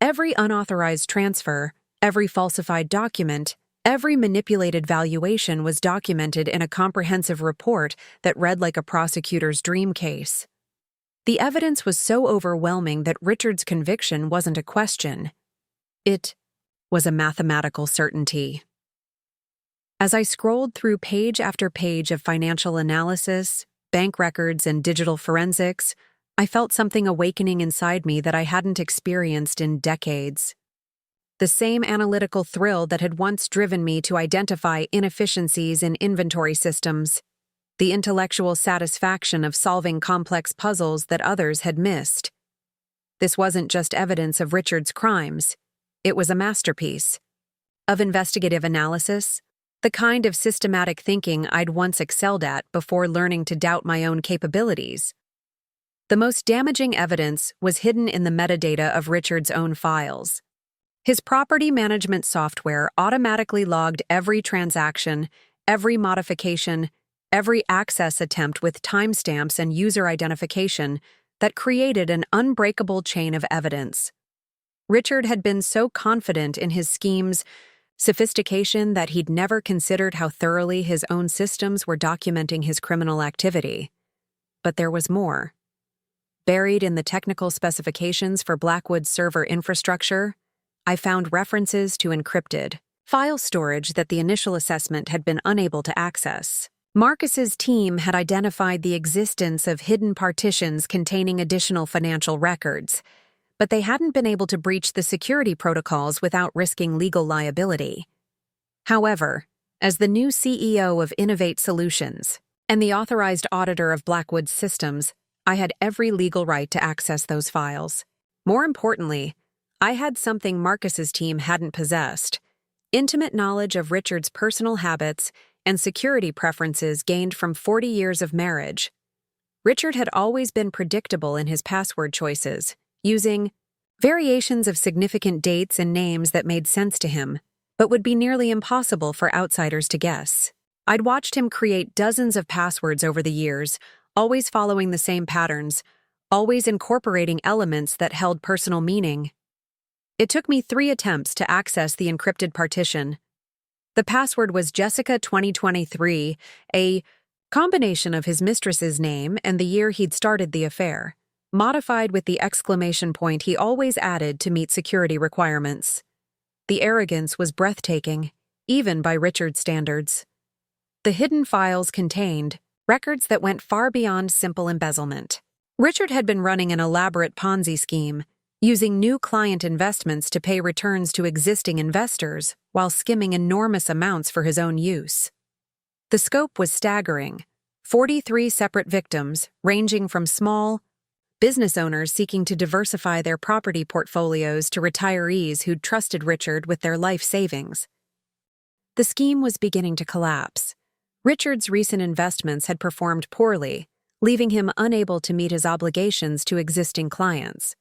Every unauthorized transfer, every falsified document, every manipulated valuation was documented in a comprehensive report that read like a prosecutor's dream case. The evidence was so overwhelming that Richard's conviction wasn't a question. It was a mathematical certainty. As I scrolled through page after page of financial analysis, bank records, and digital forensics, I felt something awakening inside me that I hadn't experienced in decades. The same analytical thrill that had once driven me to identify inefficiencies in inventory systems, the intellectual satisfaction of solving complex puzzles that others had missed. This wasn't just evidence of Richard's crimes, it was a masterpiece of investigative analysis, the kind of systematic thinking I'd once excelled at before learning to doubt my own capabilities. The most damaging evidence was hidden in the metadata of Richard's own files. His property management software automatically logged every transaction, every modification, every access attempt with timestamps and user identification that created an unbreakable chain of evidence. Richard had been so confident in his scheme's sophistication that he'd never considered how thoroughly his own systems were documenting his criminal activity. But there was more. Buried in the technical specifications for Blackwood's server infrastructure, I found references to encrypted file storage that the initial assessment had been unable to access. Marcus's team had identified the existence of hidden partitions containing additional financial records, but they hadn't been able to breach the security protocols without risking legal liability. However, as the new CEO of Innovate Solutions and the authorized auditor of Blackwood's systems, I had every legal right to access those files. More importantly, I had something Marcus's team hadn't possessed: intimate knowledge of Richard's personal habits and security preferences gained from 40 years of marriage. Richard had always been predictable in his password choices, using variations of significant dates and names that made sense to him, but would be nearly impossible for outsiders to guess. I'd watched him create dozens of passwords over the years, always following the same patterns, always incorporating elements that held personal meaning. It took me 3 attempts to access the encrypted partition. The password was Jessica 2023, a combination of his mistress's name and the year he'd started the affair, modified with the exclamation point he always added to meet security requirements. The arrogance was breathtaking, even by Richard's standards. The hidden files contained records that went far beyond simple embezzlement. Richard had been running an elaborate Ponzi scheme, using new client investments to pay returns to existing investors while skimming enormous amounts for his own use. The scope was staggering: 43 separate victims, ranging from small business owners seeking to diversify their property portfolios to retirees who'd trusted Richard with their life savings. The scheme was beginning to collapse. Richard's recent investments had performed poorly, leaving him unable to meet his obligations to existing clients.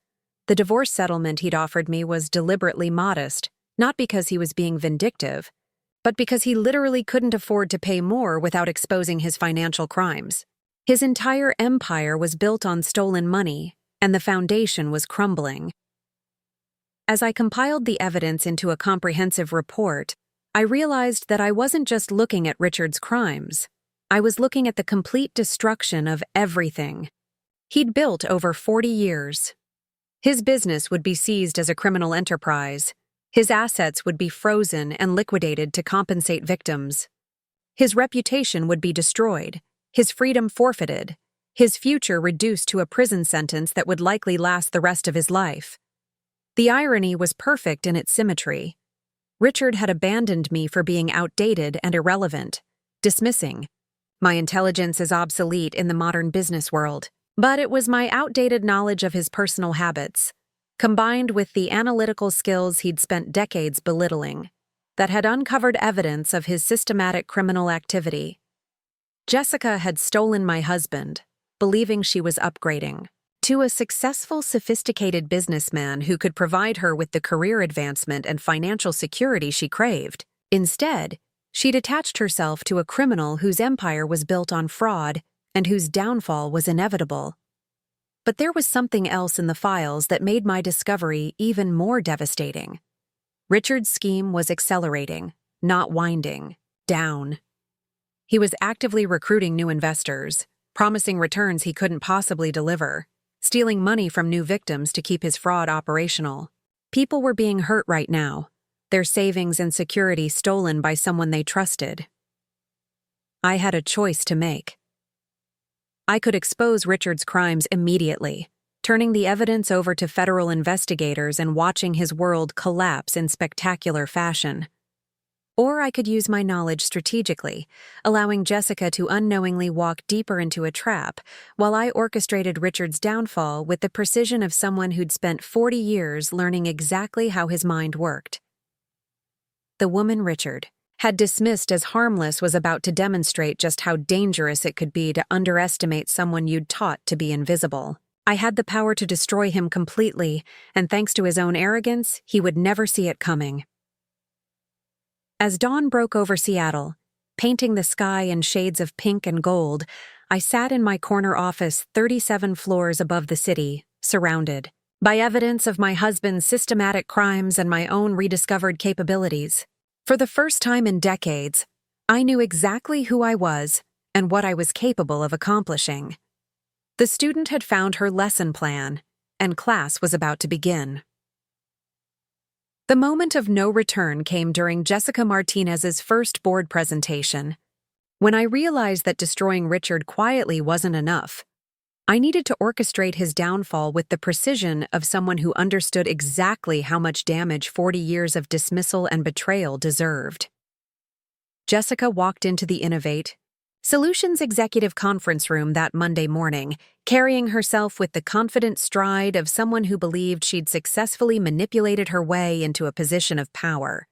The divorce settlement he'd offered me was deliberately modest, not because he was being vindictive, but because he literally couldn't afford to pay more without exposing his financial crimes. His entire empire was built on stolen money, and the foundation was crumbling. As I compiled the evidence into a comprehensive report, I realized that I wasn't just looking at Richard's crimes. I was looking at the complete destruction of everything he'd built over 40 years. His business would be seized as a criminal enterprise. His assets would be frozen and liquidated to compensate victims. His reputation would be destroyed, his freedom forfeited, his future reduced to a prison sentence that would likely last the rest of his life. The irony was perfect in its symmetry. Richard had abandoned me for being outdated and irrelevant, dismissing my intelligence as obsolete in the modern business world. But it was my outdated knowledge of his personal habits, combined with the analytical skills he'd spent decades belittling, that had uncovered evidence of his systematic criminal activity. Jessica had stolen my husband, believing she was upgrading to a successful, sophisticated businessman who could provide her with the career advancement and financial security she craved. Instead, she'd attached herself to a criminal whose empire was built on fraud and whose downfall was inevitable. But there was something else in the files that made my discovery even more devastating. Richard's scheme was accelerating, not winding down. He was actively recruiting new investors, promising returns he couldn't possibly deliver, stealing money from new victims to keep his fraud operational. People were being hurt right now, their savings and security stolen by someone they trusted. I had a choice to make. I could expose Richard's crimes immediately, turning the evidence over to federal investigators and watching his world collapse in spectacular fashion. Or I could use my knowledge strategically, allowing Jessica to unknowingly walk deeper into a trap, while I orchestrated Richard's downfall with the precision of someone who'd spent 40 years learning exactly how his mind worked. The woman Richard had dismissed as harmless was about to demonstrate just how dangerous it could be to underestimate someone you'd taught to be invisible. I had the power to destroy him completely, and thanks to his own arrogance, he would never see it coming. As dawn broke over Seattle, painting the sky in shades of pink and gold, I sat in my corner office 37 floors above the city, surrounded by evidence of my husband's systematic crimes and my own rediscovered capabilities. For the first time in decades, I knew exactly who I was and what I was capable of accomplishing. The student had found her lesson plan, and class was about to begin. The moment of no return came during Jessica Martinez's first board presentation. When I realized that destroying Richard quietly wasn't enough, I needed to orchestrate his downfall with the precision of someone who understood exactly how much damage 40 years of dismissal and betrayal deserved. Jessica walked into the Innovate Solutions executive conference room that Monday morning, carrying herself with the confident stride of someone who believed she'd successfully manipulated her way into a position of power.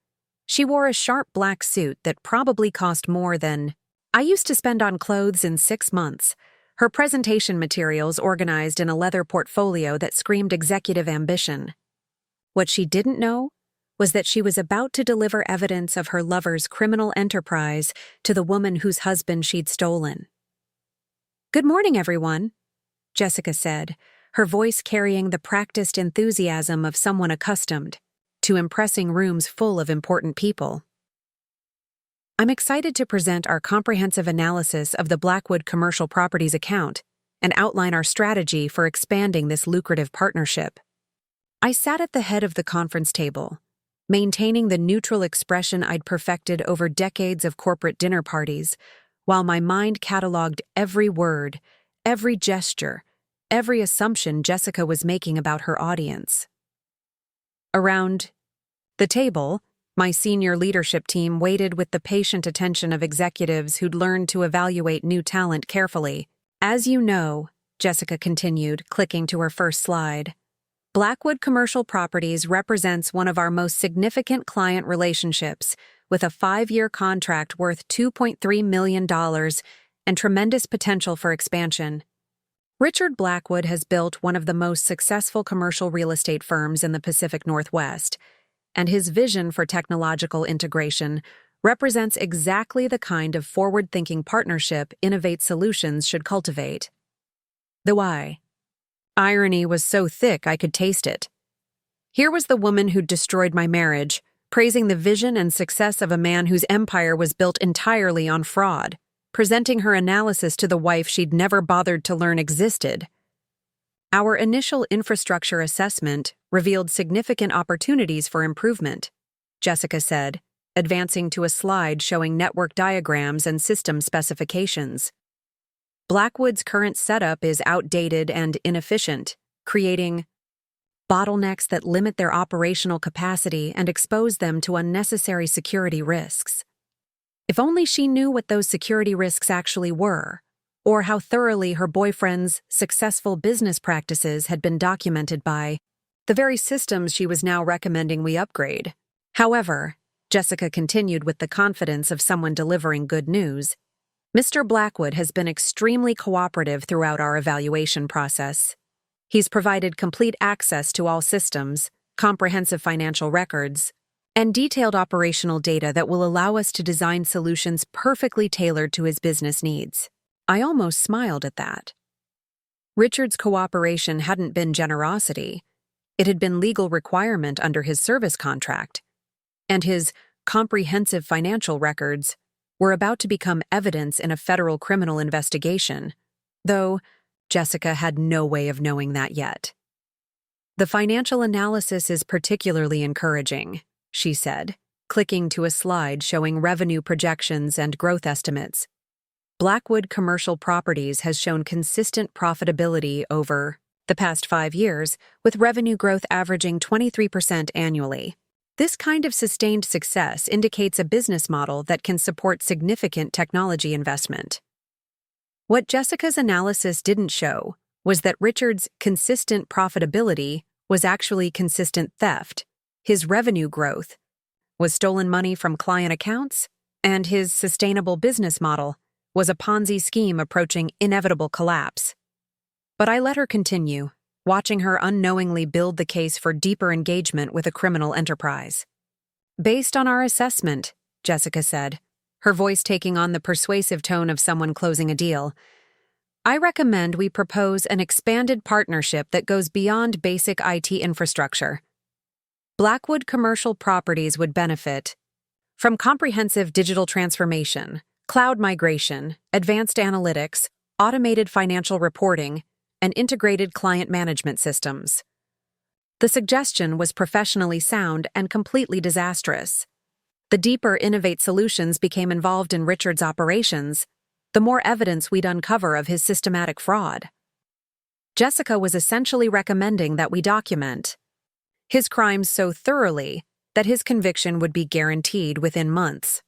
She wore a sharp black suit that probably cost more than I used to spend on clothes in 6 months. Her presentation materials organized in a leather portfolio that screamed executive ambition. What she didn't know was that she was about to deliver evidence of her lover's criminal enterprise to the woman whose husband she'd stolen. "Good morning, everyone," Jessica said, her voice carrying the practiced enthusiasm of someone accustomed to impressing rooms full of important people. "I'm excited to present our comprehensive analysis of the Blackwood Commercial Properties account and outline our strategy for expanding this lucrative partnership." I sat at the head of the conference table, maintaining the neutral expression I'd perfected over decades of corporate dinner parties, while my mind cataloged every word, every gesture, every assumption Jessica was making about her audience. Around the table, my senior leadership team waited with the patient attention of executives who'd learned to evaluate new talent carefully. "As you know," Jessica continued, clicking to her first slide, "Blackwood Commercial Properties represents one of our most significant client relationships, with a 5-year contract worth $2.3 million and tremendous potential for expansion. Richard Blackwood has built one of the most successful commercial real estate firms in the Pacific Northwest, and his vision for technological integration represents exactly the kind of forward-thinking partnership Innovate Solutions should cultivate." The why. Irony was so thick I could taste it. Here was the woman who'd destroyed my marriage, praising the vision and success of a man whose empire was built entirely on fraud, presenting her analysis to the wife she'd never bothered to learn existed. "Our initial infrastructure assessment revealed significant opportunities for improvement," Jessica said, advancing to a slide showing network diagrams and system specifications. "Blackwood's current setup is outdated and inefficient, creating bottlenecks that limit their operational capacity and expose them to unnecessary security risks." If only she knew what those security risks actually were, or how thoroughly her boyfriend's successful business practices had been documented by the very systems she was now recommending we upgrade. However, Jessica continued with the confidence of someone delivering good news, "Mr. Blackwood has been extremely cooperative throughout our evaluation process. He's provided complete access to all systems, comprehensive financial records, and detailed operational data that will allow us to design solutions perfectly tailored to his business needs." I almost smiled at that. Richard's cooperation hadn't been generosity. It had been legal requirement under his service contract, and his comprehensive financial records were about to become evidence in a federal criminal investigation, though Jessica had no way of knowing that yet. "The financial analysis is particularly encouraging," she said, clicking to a slide showing revenue projections and growth estimates. "Blackwood Commercial Properties has shown consistent profitability over the past 5 years, with revenue growth averaging 23% annually. This kind of sustained success indicates a business model that can support significant technology investment." What Jessica's analysis didn't show was that Richard's consistent profitability was actually consistent theft. His revenue growth was stolen money from client accounts, and his sustainable business model was a Ponzi scheme approaching inevitable collapse. But I let her continue, watching her unknowingly build the case for deeper engagement with a criminal enterprise. Based on our assessment, Jessica said, her voice taking on the persuasive tone of someone closing a deal, I recommend we propose an expanded partnership that goes beyond basic IT infrastructure. Blackwood Commercial Properties would benefit from comprehensive digital transformation, cloud migration, advanced analytics, automated financial reporting, and integrated client management systems. The suggestion was professionally sound and completely disastrous. The deeper Innovate Solutions became involved in Richard's operations, the more evidence we'd uncover of his systematic fraud. Jessica was essentially recommending that we document his crimes so thoroughly that his conviction would be guaranteed within months.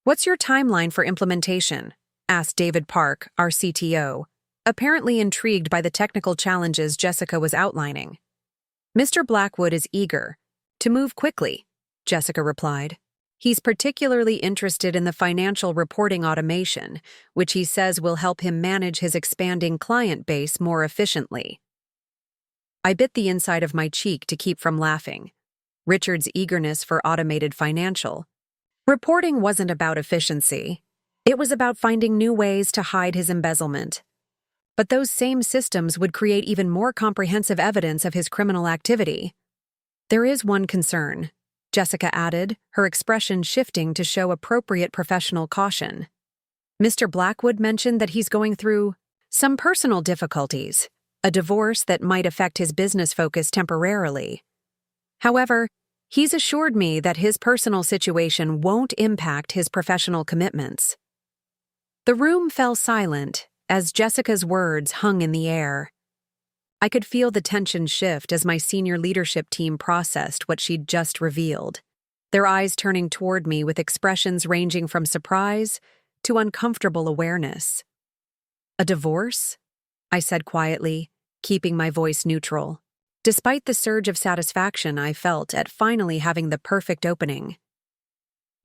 "What's your timeline for implementation?" asked David Park, our CTO, apparently intrigued by the technical challenges Jessica was outlining. "Mr. Blackwood is eager to move quickly," Jessica replied. "He's particularly interested in the financial reporting automation, which he says will help him manage his expanding client base more efficiently." I bit the inside of my cheek to keep from laughing. Richard's eagerness for automated financial reporting wasn't about efficiency. It was about finding new ways to hide his embezzlement. But those same systems would create even more comprehensive evidence of his criminal activity. "There is one concern," Jessica added, her expression shifting to show appropriate professional caution. "Mr. Blackwood mentioned that he's going through some personal difficulties, a divorce that might affect his business focus temporarily. However, he's assured me that his personal situation won't impact his professional commitments." The room fell silent as Jessica's words hung in the air. I could feel the tension shift as my senior leadership team processed what she'd just revealed, their eyes turning toward me with expressions ranging from surprise to uncomfortable awareness. "A divorce?" I said quietly, keeping my voice neutral, despite the surge of satisfaction I felt at finally having the perfect opening.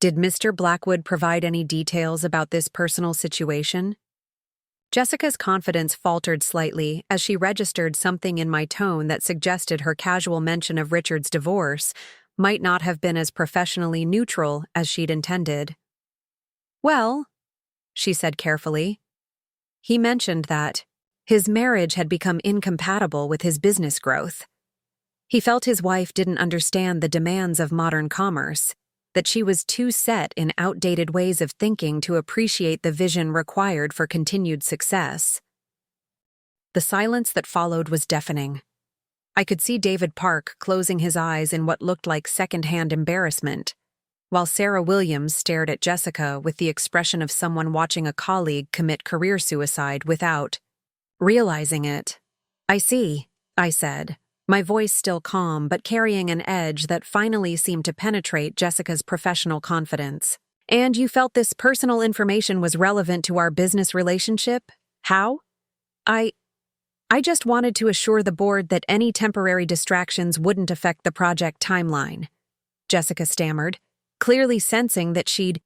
"Did Mr. Blackwood provide any details about this personal situation?" Jessica's confidence faltered slightly as she registered something in my tone that suggested her casual mention of Richard's divorce might not have been as professionally neutral as she'd intended. "Well," she said carefully, "he mentioned that his marriage had become incompatible with his business growth. He felt his wife didn't understand the demands of modern commerce, that she was too set in outdated ways of thinking to appreciate the vision required for continued success." The silence that followed was deafening. I could see David Park closing his eyes in what looked like second-hand embarrassment, while Sarah Williams stared at Jessica with the expression of someone watching a colleague commit career suicide without realizing it. "I see," I said, my voice still calm but carrying an edge that finally seemed to penetrate Jessica's professional confidence. "And you felt this personal information was relevant to our business relationship? How?" I just wanted to assure the board that any temporary distractions wouldn't affect the project timeline," Jessica stammered, clearly sensing that she'd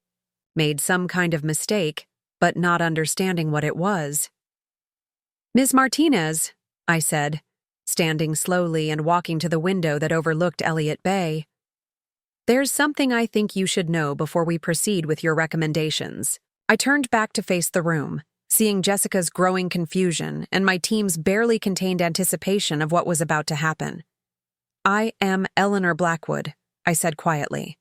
made some kind of mistake, but not understanding what it was. "Ms. Martinez," I said, standing slowly and walking to the window that overlooked Elliott Bay, "there's something I think you should know before we proceed with your recommendations." I turned back to face the room, seeing Jessica's growing confusion and my team's barely contained anticipation of what was about to happen. "I am Eleanor Blackwood," I said quietly,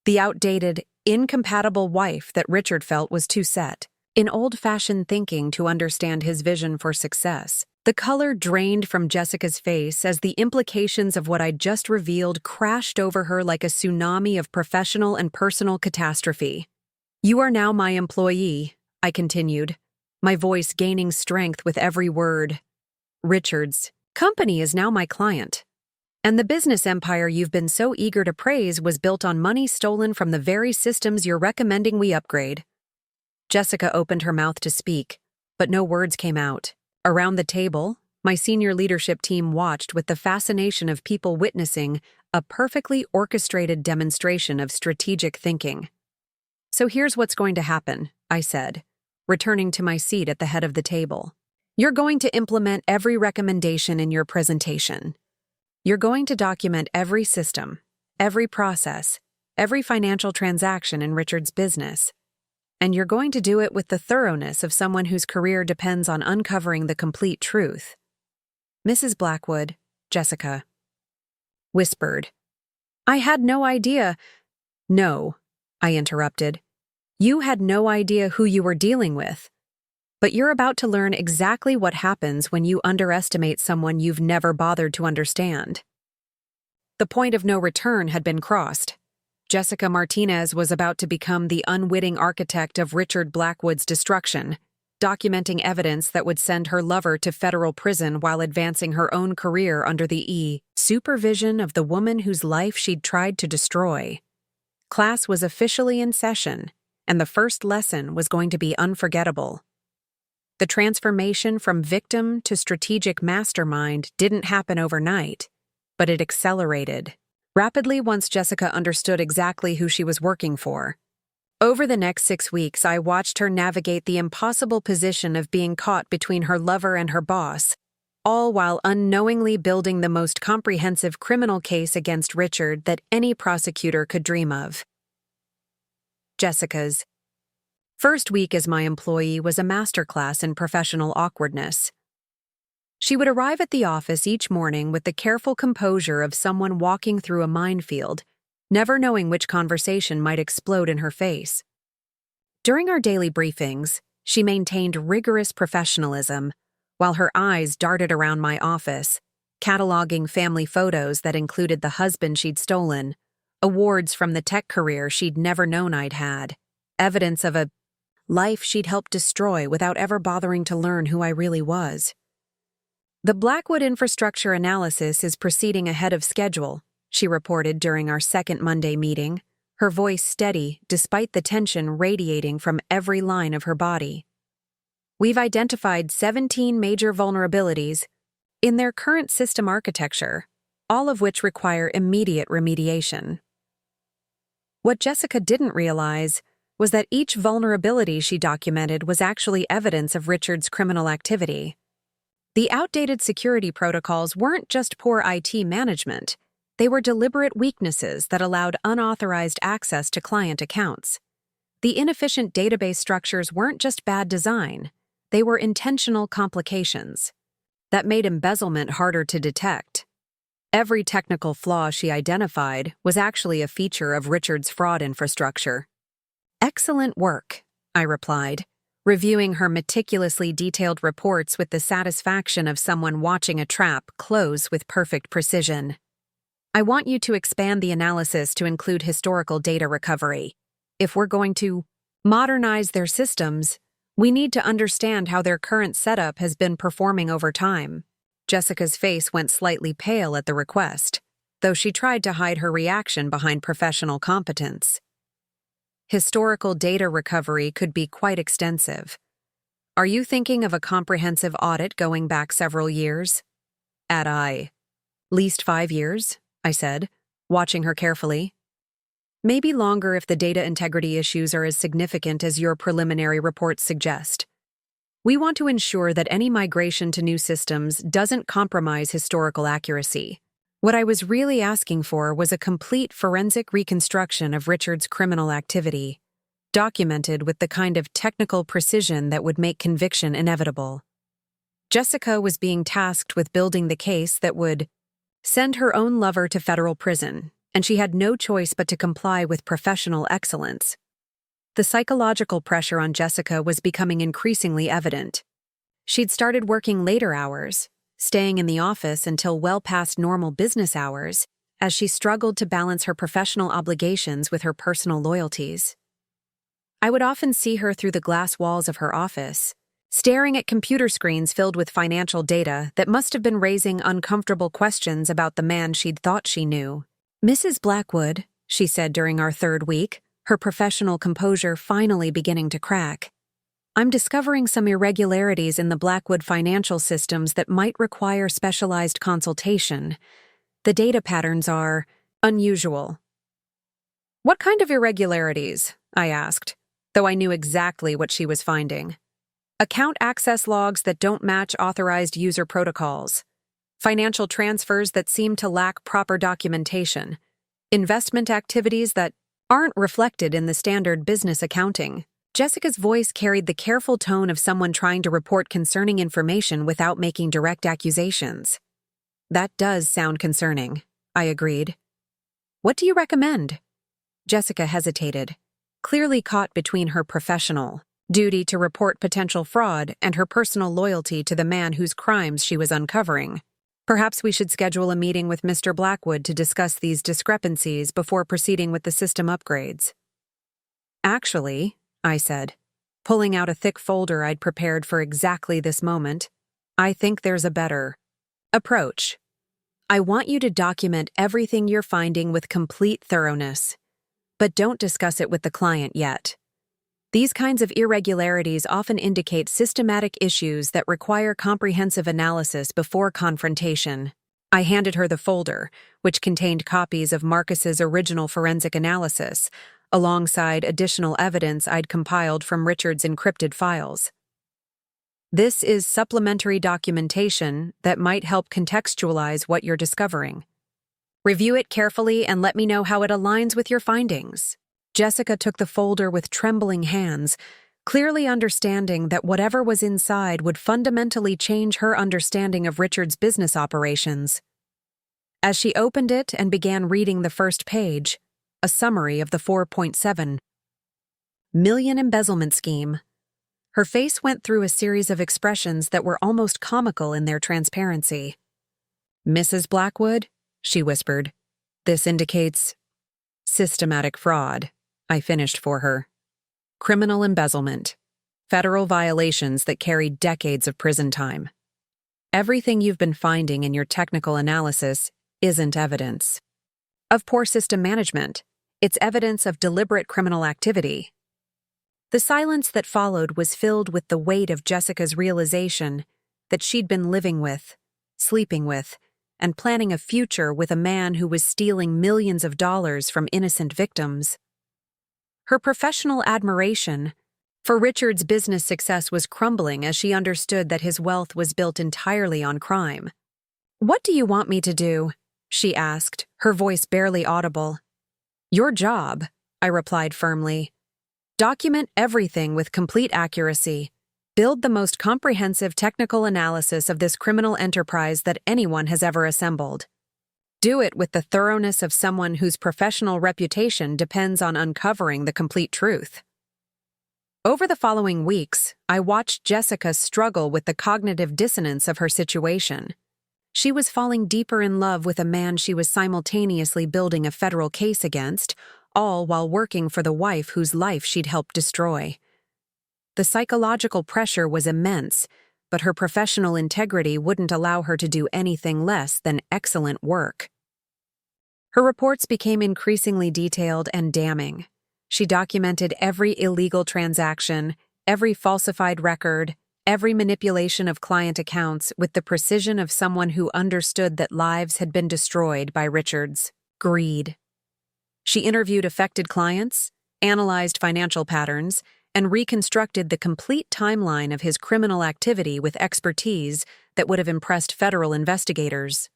"the outdated, incompatible wife that Richard felt was too set in old-fashioned thinking to understand his vision for success." The color drained from Jessica's face as the implications of what I'd just revealed crashed over her like a tsunami of professional and personal catastrophe. "You are now my employee," I continued, my voice gaining strength with every word. "Richard's company is now my client. And the business empire you've been so eager to praise was built on money stolen from the very systems you're recommending we upgrade." Jessica opened her mouth to speak, but no words came out. Around the table, my senior leadership team watched with the fascination of people witnessing a perfectly orchestrated demonstration of strategic thinking. "So here's what's going to happen," I said, returning to my seat at the head of the table. You're going to implement every recommendation in your presentation. You're going to document every system, every process, every financial transaction in Richard's business. And you're going to do it with the thoroughness of someone whose career depends on uncovering the complete truth. Mrs. Blackwood, Jessica whispered. I had no idea. No, I interrupted. You had no idea who you were dealing with. But you're about to learn exactly what happens when you underestimate someone you've never bothered to understand. The point of no return had been crossed. Jessica Martinez was about to become the unwitting architect of Richard Blackwood's destruction, documenting evidence that would send her lover to federal prison while advancing her own career under the supervision of the woman whose life she'd tried to destroy. Class was officially in session, and the first lesson was going to be unforgettable. The transformation from victim to strategic mastermind didn't happen overnight, but it accelerated rapidly once Jessica understood exactly who she was working for. Over the next 6 weeks, I watched her navigate the impossible position of being caught between her lover and her boss, all while unknowingly building the most comprehensive criminal case against Richard that any prosecutor could dream of. Jessica's first week as my employee was a masterclass in professional awkwardness. She would arrive at the office each morning with the careful composure of someone walking through a minefield, never knowing which conversation might explode in her face. During our daily briefings, she maintained rigorous professionalism, while her eyes darted around my office, cataloging family photos that included the husband she'd stolen, awards from the tech career she'd never known I'd had, evidence of a life she'd helped destroy without ever bothering to learn who I really was. The Blackwood infrastructure analysis is proceeding ahead of schedule, she reported during our second Monday meeting, her voice steady despite the tension radiating from every line of her body. We've identified 17 major vulnerabilities in their current system architecture, all of which require immediate remediation. What Jessica didn't realize was that each vulnerability she documented was actually evidence of Richard's criminal activity. The outdated security protocols weren't just poor IT management, they were deliberate weaknesses that allowed unauthorized access to client accounts. The inefficient database structures weren't just bad design, they were intentional complications that made embezzlement harder to detect. Every technical flaw she identified was actually a feature of Richard's fraud infrastructure. Excellent work, I replied, reviewing her meticulously detailed reports with the satisfaction of someone watching a trap close with perfect precision. I want you to expand the analysis to include historical data recovery. If we're going to modernize their systems, we need to understand how their current setup has been performing over time. Jessica's face went slightly pale at the request, though she tried to hide her reaction behind professional competence. Historical data recovery could be quite extensive. Are you thinking of a comprehensive audit going back several years? Least 5 years, I said, watching her carefully. Maybe longer if the data integrity issues are as significant as your preliminary reports suggest. We want to ensure that any migration to new systems doesn't compromise historical accuracy. What I was really asking for was a complete forensic reconstruction of Richard's criminal activity, documented with the kind of technical precision that would make conviction inevitable. Jessica was being tasked with building the case that would send her own lover to federal prison, and she had no choice but to comply with professional excellence. The psychological pressure on Jessica was becoming increasingly evident. She'd started working later hours, staying in the office until well past normal business hours, as she struggled to balance her professional obligations with her personal loyalties. I would often see her through the glass walls of her office, staring at computer screens filled with financial data that must have been raising uncomfortable questions about the man she'd thought she knew. Mrs. Blackwood, she said during our third week, her professional composure finally beginning to crack. I'm discovering some irregularities in the Blackwood financial systems that might require specialized consultation. The data patterns are unusual. What kind of irregularities? I asked, though I knew exactly what she was finding. Account access logs that don't match authorized user protocols. Financial transfers that seem to lack proper documentation. Investment activities that aren't reflected in the standard business accounting. Jessica's voice carried the careful tone of someone trying to report concerning information without making direct accusations. That does sound concerning, I agreed. What do you recommend? Jessica hesitated, clearly caught between her professional duty to report potential fraud and her personal loyalty to the man whose crimes she was uncovering. Perhaps we should schedule a meeting with Mr. Blackwood to discuss these discrepancies before proceeding with the system upgrades. Actually, I said, pulling out a thick folder I'd prepared for exactly this moment, I think there's a better approach. I want you to document everything you're finding with complete thoroughness, but don't discuss it with the client yet. These kinds of irregularities often indicate systematic issues that require comprehensive analysis before confrontation. I handed her the folder, which contained copies of Marcus's original forensic analysis, alongside additional evidence I'd compiled from Richard's encrypted files. This is supplementary documentation that might help contextualize what you're discovering. Review it carefully and let me know how it aligns with your findings. Jessica took the folder with trembling hands, clearly understanding that whatever was inside would fundamentally change her understanding of Richard's business operations. As she opened it and began reading the first page, a summary of the 4.7 million embezzlement scheme, her face went through a series of expressions that were almost comical in their transparency. "Mrs. Blackwood," she whispered, "this indicates systematic fraud." I finished for her. Criminal embezzlement. Federal violations that carry decades of prison time. Everything you've been finding in your technical analysis isn't evidence of poor system management. It's evidence of deliberate criminal activity. The silence that followed was filled with the weight of Jessica's realization that she'd been living with, sleeping with, and planning a future with a man who was stealing millions of dollars from innocent victims. Her professional admiration for Richard's business success was crumbling as she understood that his wealth was built entirely on crime. "What do you want me to do?" she asked, her voice barely audible. "Your job," I replied firmly. "Document everything with complete accuracy. Build the most comprehensive technical analysis of this criminal enterprise that anyone has ever assembled. Do it with the thoroughness of someone whose professional reputation depends on uncovering the complete truth." Over the following weeks, I watched Jessica struggle with the cognitive dissonance of her situation. She was falling deeper in love with a man she was simultaneously building a federal case against, all while working for the wife whose life she'd helped destroy. The psychological pressure was immense, but her professional integrity wouldn't allow her to do anything less than excellent work. Her reports became increasingly detailed and damning. She documented every illegal transaction, every falsified record, every manipulation of client accounts with the precision of someone who understood that lives had been destroyed by Richard's greed. She interviewed affected clients, analyzed financial patterns, and reconstructed the complete timeline of his criminal activity with expertise that would have impressed federal investigators.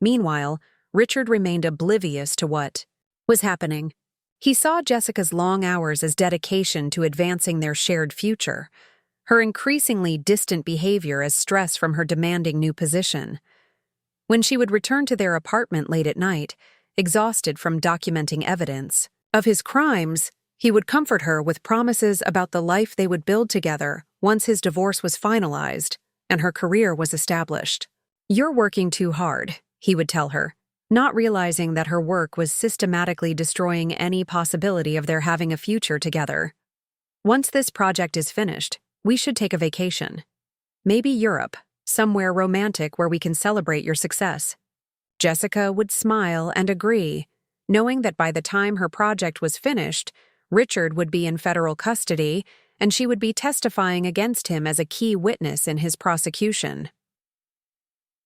Meanwhile, Richard remained oblivious to what was happening. He saw Jessica's long hours as dedication to advancing their shared future, her increasingly distant behavior as stress from her demanding new position. When she would return to their apartment late at night, exhausted from documenting evidence of his crimes, he would comfort her with promises about the life they would build together once his divorce was finalized and her career was established. "You're working too hard," he would tell her, not realizing that her work was systematically destroying any possibility of their having a future together. "Once this project is finished, we should take a vacation. Maybe Europe, somewhere romantic where we can celebrate your success." Jessica would smile and agree, knowing that by the time her project was finished, Richard would be in federal custody and she would be testifying against him as a key witness in his prosecution.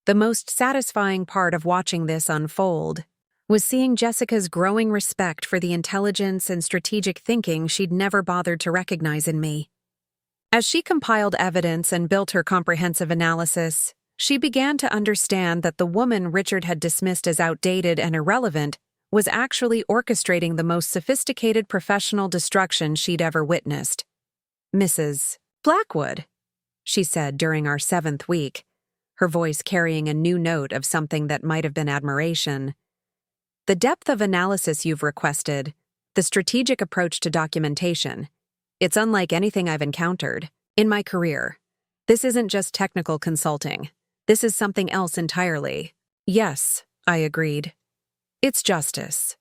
The most satisfying part of watching this unfold was seeing Jessica's growing respect for the intelligence and strategic thinking she'd never bothered to recognize in me. As she compiled evidence and built her comprehensive analysis, she began to understand that the woman Richard had dismissed as outdated and irrelevant was actually orchestrating the most sophisticated professional destruction she'd ever witnessed. "Mrs. Blackwood," she said during our 7th week, her voice carrying a new note of something that might have been admiration. "The depth of analysis you've requested, the strategic approach to documentation, it's unlike anything I've encountered in my career. This isn't just technical consulting. This is something else entirely." "Yes," I agreed. "It's justice.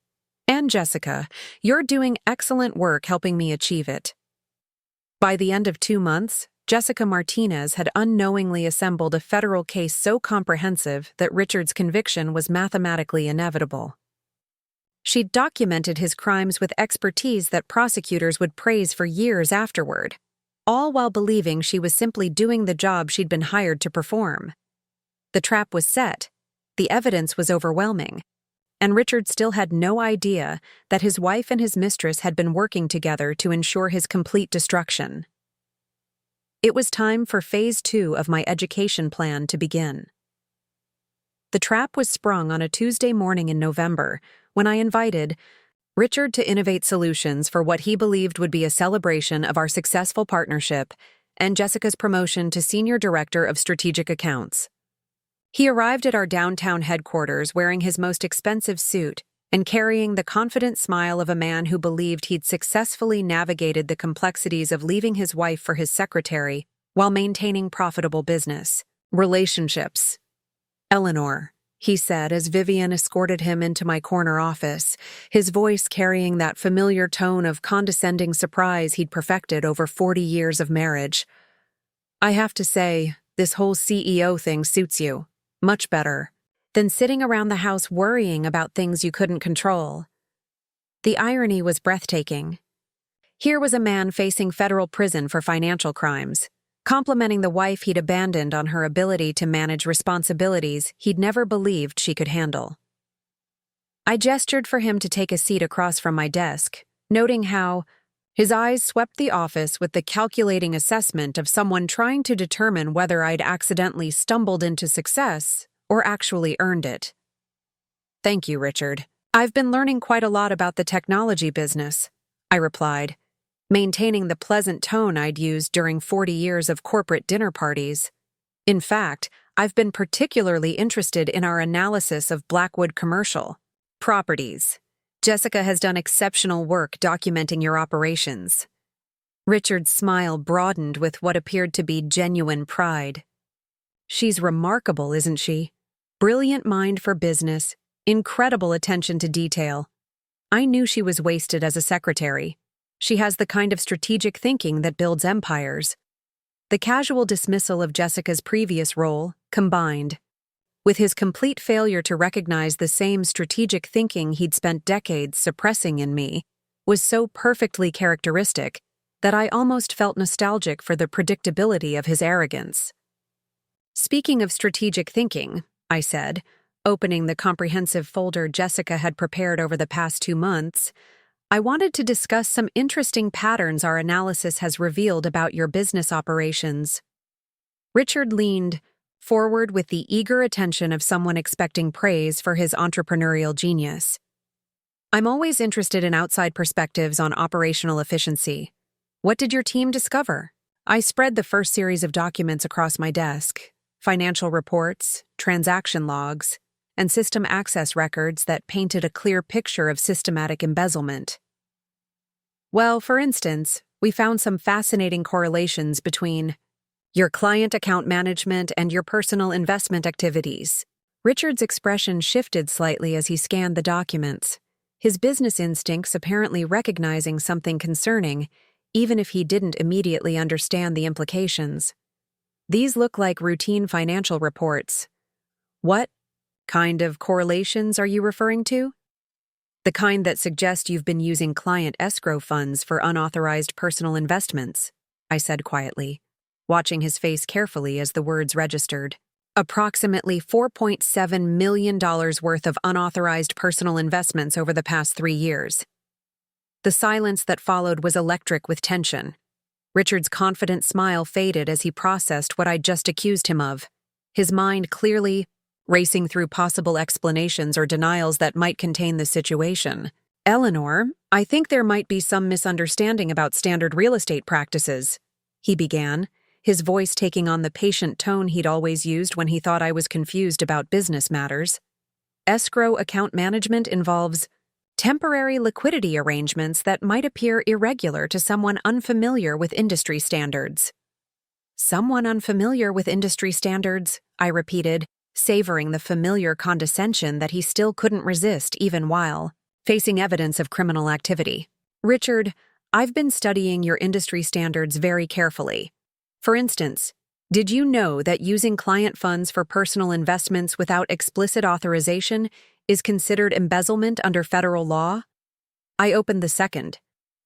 And Jessica, you're doing excellent work helping me achieve it." By the end of 2 months, Jessica Martinez had unknowingly assembled a federal case so comprehensive that Richard's conviction was mathematically inevitable. She'd documented his crimes with expertise that prosecutors would praise for years afterward, all while believing she was simply doing the job she'd been hired to perform. The trap was set, the evidence was overwhelming, and Richard still had no idea that his wife and his mistress had been working together to ensure his complete destruction. It was time for Phase 2 of my education plan to begin. The trap was sprung on a Tuesday morning in November when I invited Richard to innovate solutions for what he believed would be a celebration of our successful partnership and Jessica's promotion to Senior Director of Strategic Accounts. He arrived at our downtown headquarters wearing his most expensive suit and carrying the confident smile of a man who believed he'd successfully navigated the complexities of leaving his wife for his secretary while maintaining profitable business relationships. "Eleanor," he said as Vivian escorted him into my corner office, his voice carrying that familiar tone of condescending surprise he'd perfected over 40 years of marriage. "I have to say, this whole CEO thing suits you much better than sitting around the house worrying about things you couldn't control." The irony was breathtaking. Here was a man facing federal prison for financial crimes, complimenting the wife he'd abandoned on her ability to manage responsibilities he'd never believed she could handle. I gestured for him to take a seat across from my desk, noting how his eyes swept the office with the calculating assessment of someone trying to determine whether I'd accidentally stumbled into success or actually earned it. "Thank you, Richard. I've been learning quite a lot about the technology business," I replied, maintaining the pleasant tone I'd used during 40 years of corporate dinner parties. "In fact, I've been particularly interested in our analysis of Blackwood commercial properties. Jessica has done exceptional work documenting your operations." Richard's smile broadened with what appeared to be genuine pride. "She's remarkable, isn't she? Brilliant mind for business, incredible attention to detail. I knew she was wasted as a secretary. She has the kind of strategic thinking that builds empires." The casual dismissal of Jessica's previous role, combined with his complete failure to recognize the same strategic thinking he'd spent decades suppressing in me, was so perfectly characteristic that I almost felt nostalgic for the predictability of his arrogance. "Speaking of strategic thinking," I said, opening the comprehensive folder Jessica had prepared over the past 2 months, "I wanted to discuss some interesting patterns our analysis has revealed about your business operations." Richard leaned forward with the eager attention of someone expecting praise for his entrepreneurial genius. "I'm always interested in outside perspectives on operational efficiency. What did your team discover?" I spread the first series of documents across my desk, financial reports, transaction logs, and system access records that painted a clear picture of systematic embezzlement. "Well, for instance, we found some fascinating correlations between your client account management and your personal investment activities." Richard's expression shifted slightly as he scanned the documents, his business instincts apparently recognizing something concerning, even if he didn't immediately understand the implications. "These look like routine financial reports. What kind of correlations are you referring to?" "The kind that suggest you've been using client escrow funds for unauthorized personal investments," I said quietly, watching his face carefully as the words registered. "Approximately $4.7 million worth of unauthorized personal investments over the past 3 years." The silence that followed was electric with tension. Richard's confident smile faded as he processed what I'd just accused him of, his mind clearly racing through possible explanations or denials that might contain the situation. "Eleanor, I think there might be some misunderstanding about standard real estate practices," he began, his voice taking on the patient tone he'd always used when he thought I was confused about business matters. "Escrow account management involves temporary liquidity arrangements that might appear irregular to someone unfamiliar with industry standards." "Someone unfamiliar with industry standards," I repeated, savoring the familiar condescension that he still couldn't resist even while facing evidence of criminal activity. "Richard, I've been studying your industry standards very carefully. For instance, did you know that using client funds for personal investments without explicit authorization is considered embezzlement under federal law?" I opened the second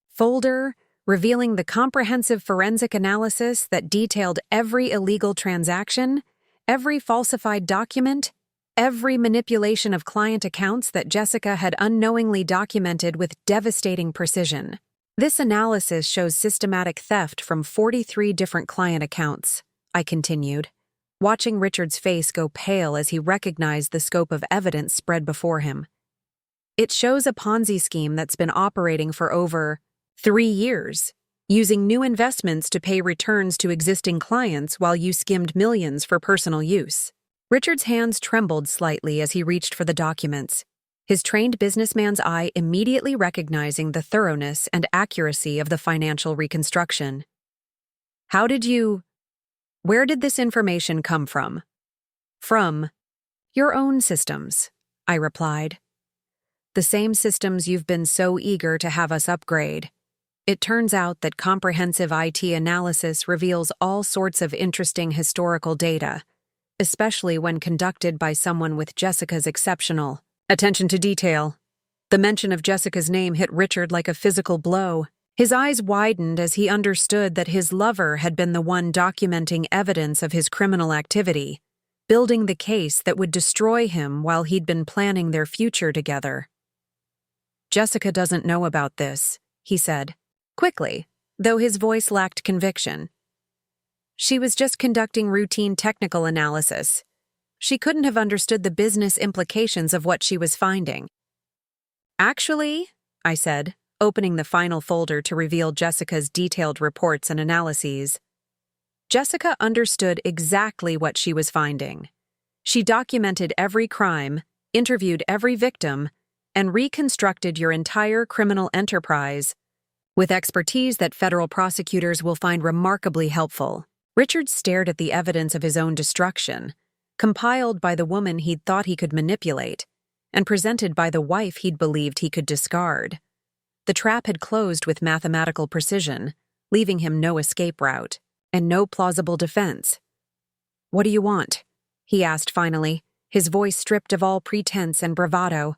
folder, revealing the comprehensive forensic analysis that detailed every illegal transaction, every falsified document, every manipulation of client accounts that Jessica had unknowingly documented with devastating precision. "This analysis shows systematic theft from 43 different client accounts," I continued, watching Richard's face go pale as he recognized the scope of evidence spread before him. "It shows a Ponzi scheme that's been operating for over 3 years, using new investments to pay returns to existing clients while you skimmed millions for personal use." Richard's hands trembled slightly as he reached for the documents, his trained businessman's eye immediately recognizing the thoroughness and accuracy of the financial reconstruction. Where did this information come from?" "From your own systems," I replied. "The same systems you've been so eager to have us upgrade. It turns out that comprehensive IT analysis reveals all sorts of interesting historical data, especially when conducted by someone with Jessica's exceptional attention to detail." The mention of Jessica's name hit Richard like a physical blow. His eyes widened as he understood that his lover had been the one documenting evidence of his criminal activity, building the case that would destroy him while he'd been planning their future together. "Jessica doesn't know about this," he said, quickly, though his voice lacked conviction. "She was just conducting routine technical analysis. She couldn't have understood the business implications of what she was finding." "Actually," I said, opening the final folder to reveal Jessica's detailed reports and analyses, "Jessica understood exactly what she was finding. She documented every crime, interviewed every victim, and reconstructed your entire criminal enterprise with expertise that federal prosecutors will find remarkably helpful." Richard stared at the evidence of his own destruction, compiled by the woman he'd thought he could manipulate, and presented by the wife he'd believed he could discard. The trap had closed with mathematical precision, leaving him no escape route, and no plausible defense. "What do you want?" he asked finally, his voice stripped of all pretense and bravado.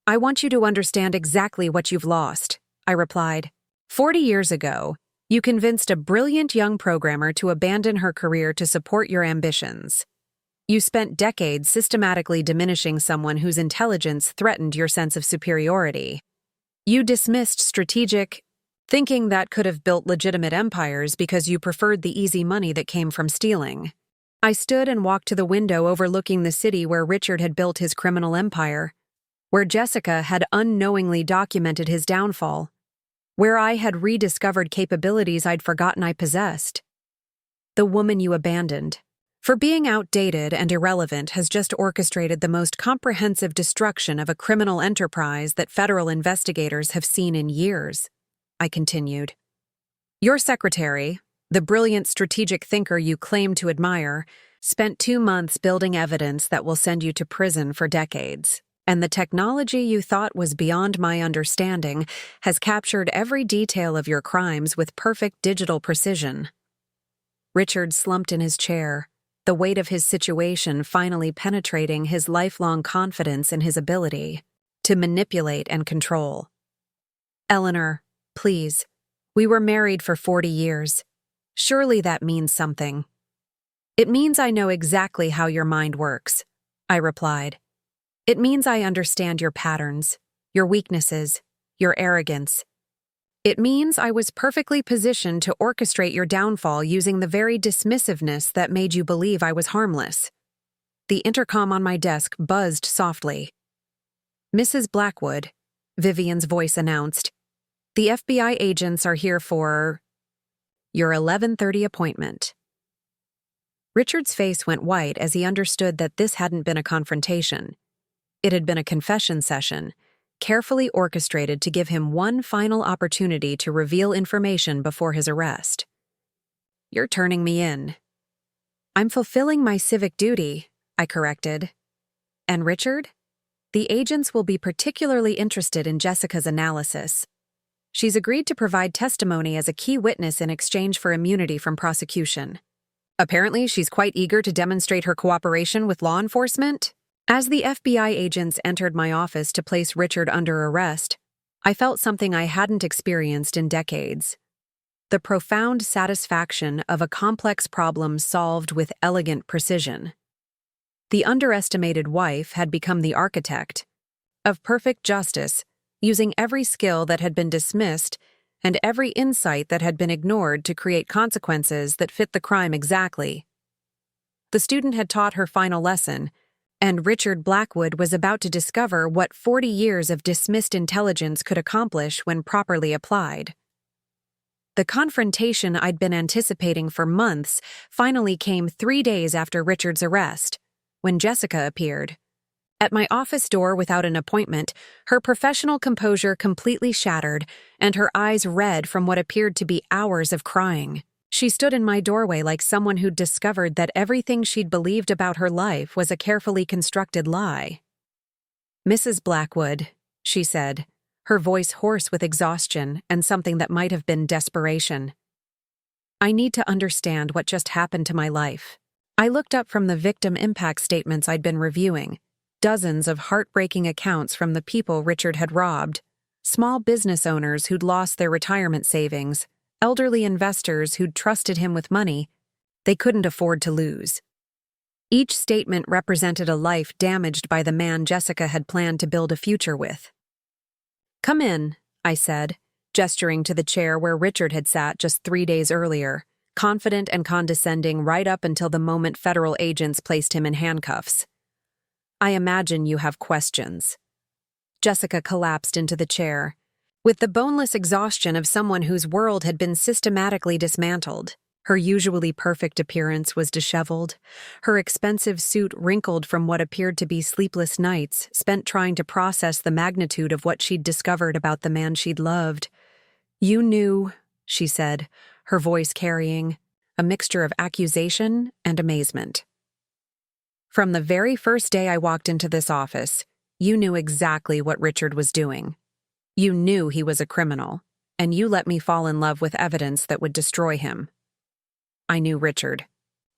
"I want you to understand exactly what you've lost," I replied. 40 years ago, you convinced a brilliant young programmer to abandon her career to support your ambitions. You spent decades systematically diminishing someone whose intelligence threatened your sense of superiority. You dismissed strategic thinking that could have built legitimate empires because you preferred the easy money that came from stealing. I stood and walked to the window overlooking the city where Richard had built his criminal empire, where Jessica had unknowingly documented his downfall, where I had rediscovered capabilities I'd forgotten I possessed. The woman you abandoned, for being outdated and irrelevant, has just orchestrated the most comprehensive destruction of a criminal enterprise that federal investigators have seen in years," I continued. "Your secretary, the brilliant strategic thinker you claim to admire, spent 2 months building evidence that will send you to prison for decades. And the technology you thought was beyond my understanding has captured every detail of your crimes with perfect digital precision." Richard slumped in his chair, the weight of his situation finally penetrating his lifelong confidence in his ability to manipulate and control. "Eleanor, please, we were married for 40 years. Surely that means something." "It means I know exactly how your mind works," I replied. "It means I understand your patterns, your weaknesses, your arrogance. It means I was perfectly positioned to orchestrate your downfall using the very dismissiveness that made you believe I was harmless. The intercom on my desk buzzed softly. "Mrs. Blackwood," Vivian's voice announced, "the FBI agents are here for your 11:30 appointment." Richard's face went white as he understood that this hadn't been a confrontation. It had been a confession session, carefully orchestrated to give him one final opportunity to reveal information before his arrest. "You're turning me in." "I'm fulfilling my civic duty," I corrected. "And Richard? The agents will be particularly interested in Jessica's analysis. She's agreed to provide testimony as a key witness in exchange for immunity from prosecution. Apparently, she's quite eager to demonstrate her cooperation with law enforcement." As the FBI agents entered my office to place Richard under arrest, I felt something I hadn't experienced in decades. The profound satisfaction of a complex problem solved with elegant precision. The underestimated wife had become the architect of perfect justice, using every skill that had been dismissed and every insight that had been ignored to create consequences that fit the crime exactly. The student had taught her final lesson, and Richard Blackwood was about to discover what 40 years of dismissed intelligence could accomplish when properly applied. The confrontation I'd been anticipating for months finally came 3 days after Richard's arrest, when Jessica appeared. At my office door without an appointment, her professional composure completely shattered, and her eyes red from what appeared to be hours of crying. She stood in my doorway like someone who'd discovered that everything she'd believed about her life was a carefully constructed lie. "Mrs. Blackwood," she said, her voice hoarse with exhaustion and something that might have been desperation. "I need to understand what just happened to my life." I looked up from the victim impact statements I'd been reviewing, dozens of heartbreaking accounts from the people Richard had robbed, small business owners who'd lost their retirement savings, elderly investors who'd trusted him with money they couldn't afford to lose. Each statement represented a life damaged by the man Jessica had planned to build a future with. "Come in," I said, gesturing to the chair where Richard had sat just 3 days earlier, confident and condescending right up until the moment federal agents placed him in handcuffs. "I imagine you have questions." Jessica collapsed into the chair, with the boneless exhaustion of someone whose world had been systematically dismantled. Her usually perfect appearance was disheveled, her expensive suit wrinkled from what appeared to be sleepless nights spent trying to process the magnitude of what she'd discovered about the man she'd loved. "You knew," she said, her voice carrying a mixture of accusation and amazement. "From the very first day I walked into this office, you knew exactly what Richard was doing. You knew he was a criminal, and you let me fall in love with evidence that would destroy him." "I knew Richard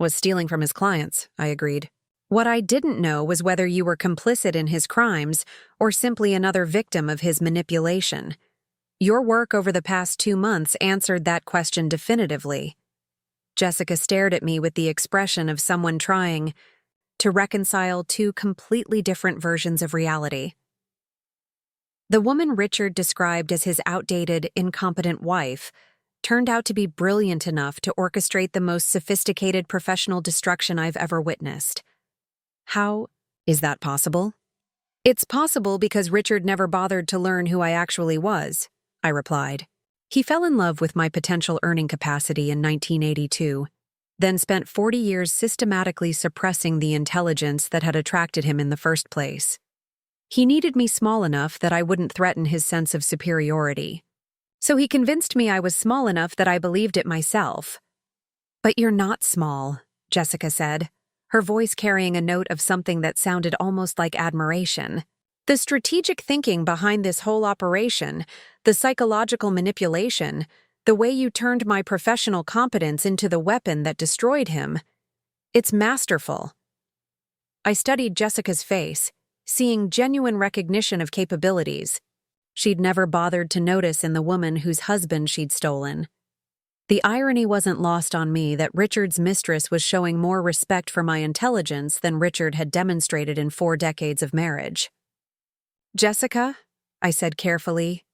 was stealing from his clients," I agreed. "What I didn't know was whether you were complicit in his crimes or simply another victim of his manipulation. Your work over the past 2 months answered that question definitively." Jessica stared at me with the expression of someone trying to reconcile 2 completely different versions of reality. The woman Richard described as his outdated, incompetent wife turned out to be brilliant enough to orchestrate the most sophisticated professional destruction I've ever witnessed. "How is that possible?" "It's possible because Richard never bothered to learn who I actually was," I replied. "He fell in love with my potential earning capacity in 1982, then spent 40 years systematically suppressing the intelligence that had attracted him in the first place. He needed me small enough that I wouldn't threaten his sense of superiority. So he convinced me I was small enough that I believed it myself." "But you're not small," Jessica said, her voice carrying a note of something that sounded almost like admiration. "The strategic thinking behind this whole operation, the psychological manipulation, the way you turned my professional competence into the weapon that destroyed him, it's masterful." I studied Jessica's face, seeing genuine recognition of capabilities she'd never bothered to notice in the woman whose husband she'd stolen. The irony wasn't lost on me that Richard's mistress was showing more respect for my intelligence than Richard had demonstrated in 4 decades of marriage. "Jessica," I said carefully,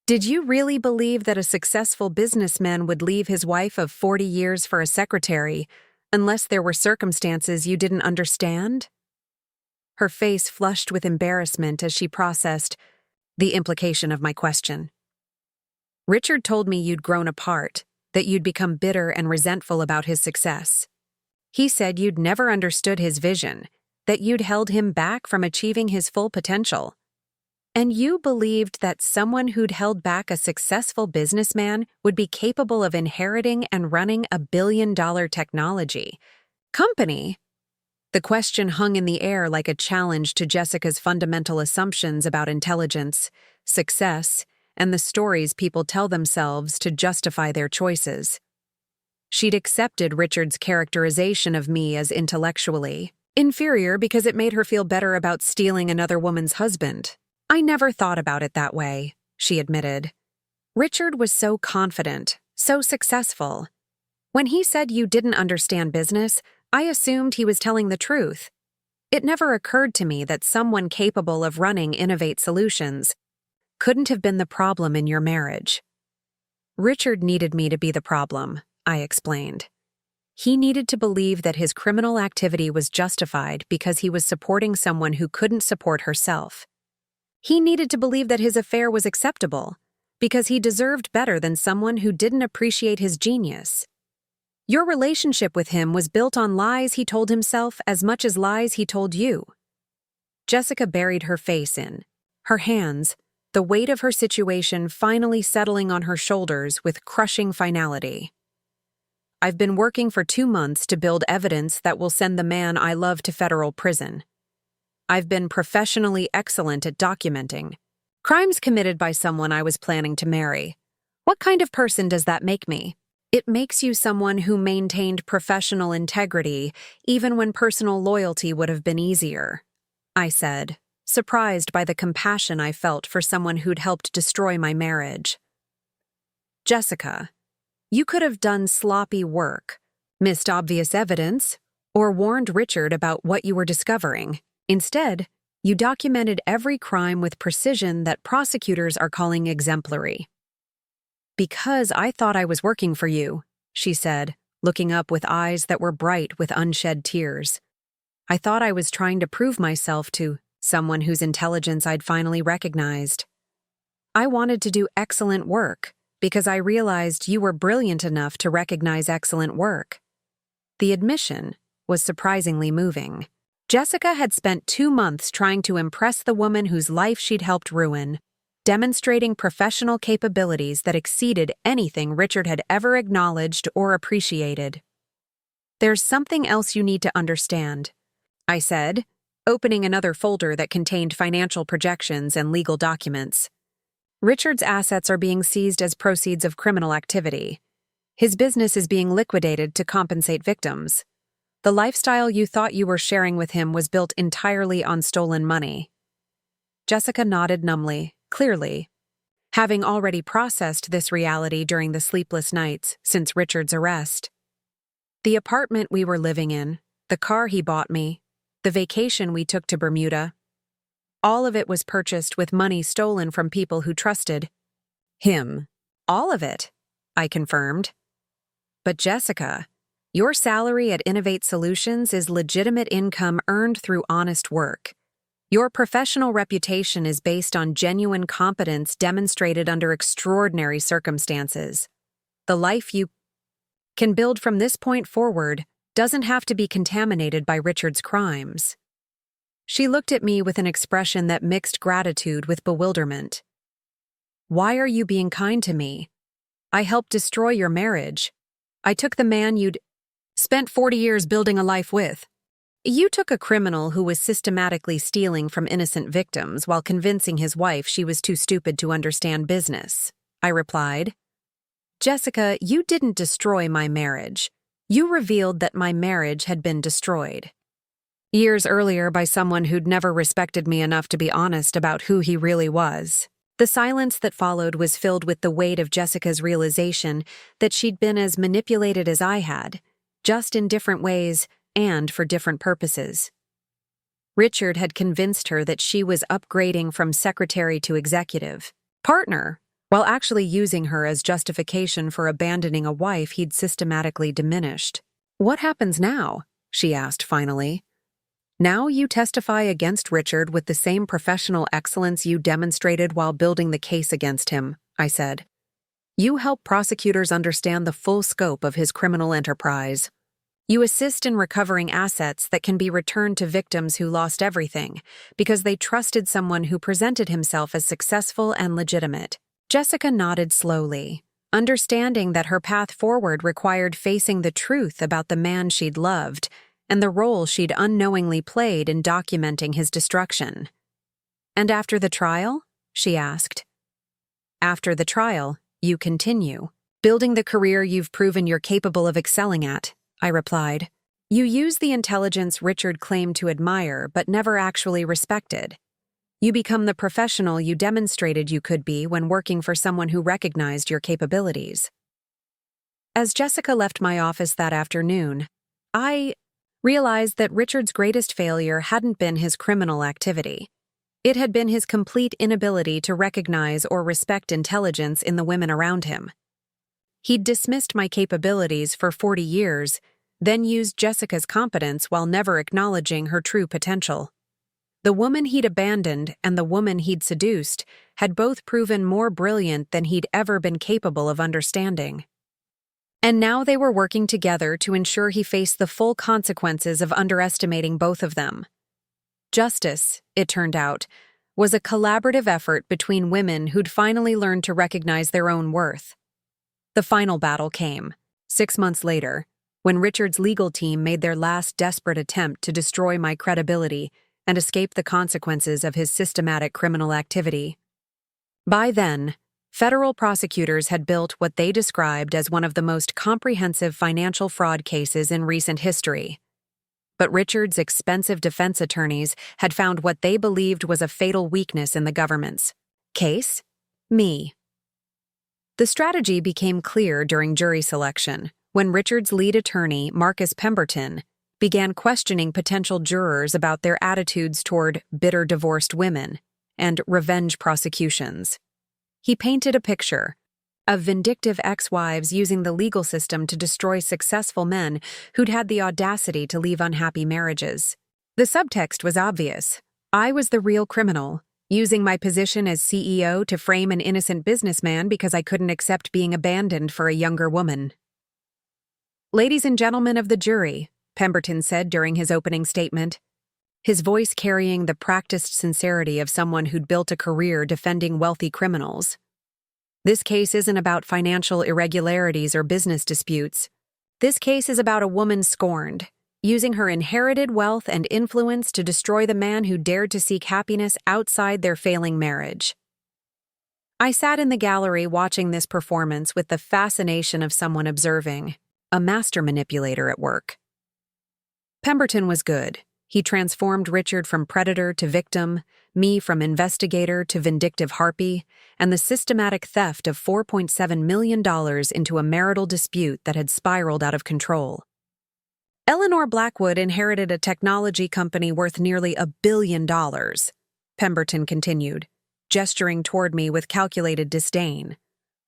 Did you really believe that a successful businessman would leave his wife of 40 years for a secretary, unless there were circumstances you didn't understand? Her face flushed with embarrassment as she processed the implication of my question. Richard told me you'd grown apart, that you'd become bitter and resentful about his success. He said you'd never understood his vision, that you'd held him back from achieving his full potential. And you believed that someone who'd held back a successful businessman would be capable of inheriting and running a billion-dollar technology company. The question hung in the air like a challenge to Jessica's fundamental assumptions about intelligence, success, and the stories people tell themselves to justify their choices. She'd accepted Richard's characterization of me as intellectually inferior because it made her feel better about stealing another woman's husband. I never thought about it that way, she admitted. Richard was so confident, so successful. When he said you didn't understand business, I assumed he was telling the truth. It never occurred to me that someone capable of running Innovate Solutions couldn't have been the problem in your marriage. Richard needed me to be the problem, I explained. He needed to believe that his criminal activity was justified because he was supporting someone who couldn't support herself. He needed to believe that his affair was acceptable because he deserved better than someone who didn't appreciate his genius. Your relationship with him was built on lies he told himself as much as lies he told you. Jessica buried her face in her hands, the weight of her situation finally settling on her shoulders with crushing finality. I've been working for 2 months to build evidence that will send the man I love to federal prison. I've been professionally excellent at documenting crimes committed by someone I was planning to marry. What kind of person does that make me? It makes you someone who maintained professional integrity even when personal loyalty would have been easier, I said, surprised by the compassion I felt for someone who'd helped destroy my marriage. Jessica, you could have done sloppy work, missed obvious evidence, or warned Richard about what you were discovering. Instead, you documented every crime with precision that prosecutors are calling exemplary. Because I thought I was working for you, she said, looking up with eyes that were bright with unshed tears. I thought I was trying to prove myself to someone whose intelligence I'd finally recognized. I wanted to do excellent work because I realized you were brilliant enough to recognize excellent work. The admission was surprisingly moving. Jessica had spent 2 months trying to impress the woman whose life she'd helped ruin, demonstrating professional capabilities that exceeded anything Richard had ever acknowledged or appreciated. There's something else you need to understand, I said, opening another folder that contained financial projections and legal documents. Richard's assets are being seized as proceeds of criminal activity. His business is being liquidated to compensate victims. The lifestyle you thought you were sharing with him was built entirely on stolen money. Jessica nodded numbly, clearly, having already processed this reality during the sleepless nights since Richard's arrest. The apartment we were living in, the car he bought me, the vacation we took to Bermuda, all of it was purchased with money stolen from people who trusted him. All of it, I confirmed. But Jessica, your salary at Innovate Solutions is legitimate income earned through honest work. Your professional reputation is based on genuine competence demonstrated under extraordinary circumstances. The life you can build from this point forward doesn't have to be contaminated by Richard's crimes. She looked at me with an expression that mixed gratitude with bewilderment. Why are you being kind to me? I helped destroy your marriage. I took the man you'd spent 40 years building a life with. You took a criminal who was systematically stealing from innocent victims while convincing his wife she was too stupid to understand business, I replied. Jessica, you didn't destroy my marriage. You revealed that my marriage had been destroyed. Years earlier by someone who'd never respected me enough to be honest about who he really was. The silence that followed was filled with the weight of Jessica's realization that she'd been as manipulated as I had, just in different ways and for different purposes. Richard had convinced her that she was upgrading from secretary to executive partner, while actually using her as justification for abandoning a wife he'd systematically diminished. "What happens now?" she asked finally. "Now you testify against Richard with the same professional excellence you demonstrated while building the case against him," I said. "You help prosecutors understand the full scope of his criminal enterprise. You assist in recovering assets that can be returned to victims who lost everything because they trusted someone who presented himself as successful and legitimate." Jessica nodded slowly, understanding that her path forward required facing the truth about the man she'd loved and the role she'd unknowingly played in documenting his destruction. "And after the trial?" she asked. "After the trial, you continue, building the career you've proven you're capable of excelling at," I replied. "You use the intelligence Richard claimed to admire but never actually respected. You become the professional you demonstrated you could be when working for someone who recognized your capabilities." As Jessica left my office that afternoon, I realized that Richard's greatest failure hadn't been his criminal activity. It had been his complete inability to recognize or respect intelligence in the women around him. He'd dismissed my capabilities for 40 years, then used Jessica's competence while never acknowledging her true potential. The woman he'd abandoned and the woman he'd seduced had both proven more brilliant than he'd ever been capable of understanding. And now they were working together to ensure he faced the full consequences of underestimating both of them. Justice, it turned out, was a collaborative effort between women who'd finally learned to recognize their own worth. The final battle came, 6 months later, when Richard's legal team made their last desperate attempt to destroy my credibility and escape the consequences of his systematic criminal activity. By then, federal prosecutors had built what they described as one of the most comprehensive financial fraud cases in recent history. But Richard's expensive defense attorneys had found what they believed was a fatal weakness in the government's case: me. The strategy became clear during jury selection, when Richard's lead attorney, Marcus Pemberton, began questioning potential jurors about their attitudes toward bitter divorced women and revenge prosecutions. He painted a picture of vindictive ex-wives using the legal system to destroy successful men who'd had the audacity to leave unhappy marriages. The subtext was obvious. I was the real criminal, using my position as CEO to frame an innocent businessman because I couldn't accept being abandoned for a younger woman. "Ladies and gentlemen of the jury," Pemberton said during his opening statement, his voice carrying the practiced sincerity of someone who'd built a career defending wealthy criminals. "This case isn't about financial irregularities or business disputes. This case is about a woman scorned, using her inherited wealth and influence to destroy the man who dared to seek happiness outside their failing marriage." I sat in the gallery watching this performance with the fascination of someone observing a master manipulator at work. Pemberton was good. He transformed Richard from predator to victim, me from investigator to vindictive harpy, and the systematic theft of $4.7 million into a marital dispute that had spiraled out of control. Eleanor Blackwood inherited a technology company worth nearly $1 billion, Pemberton continued, gesturing toward me with calculated disdain.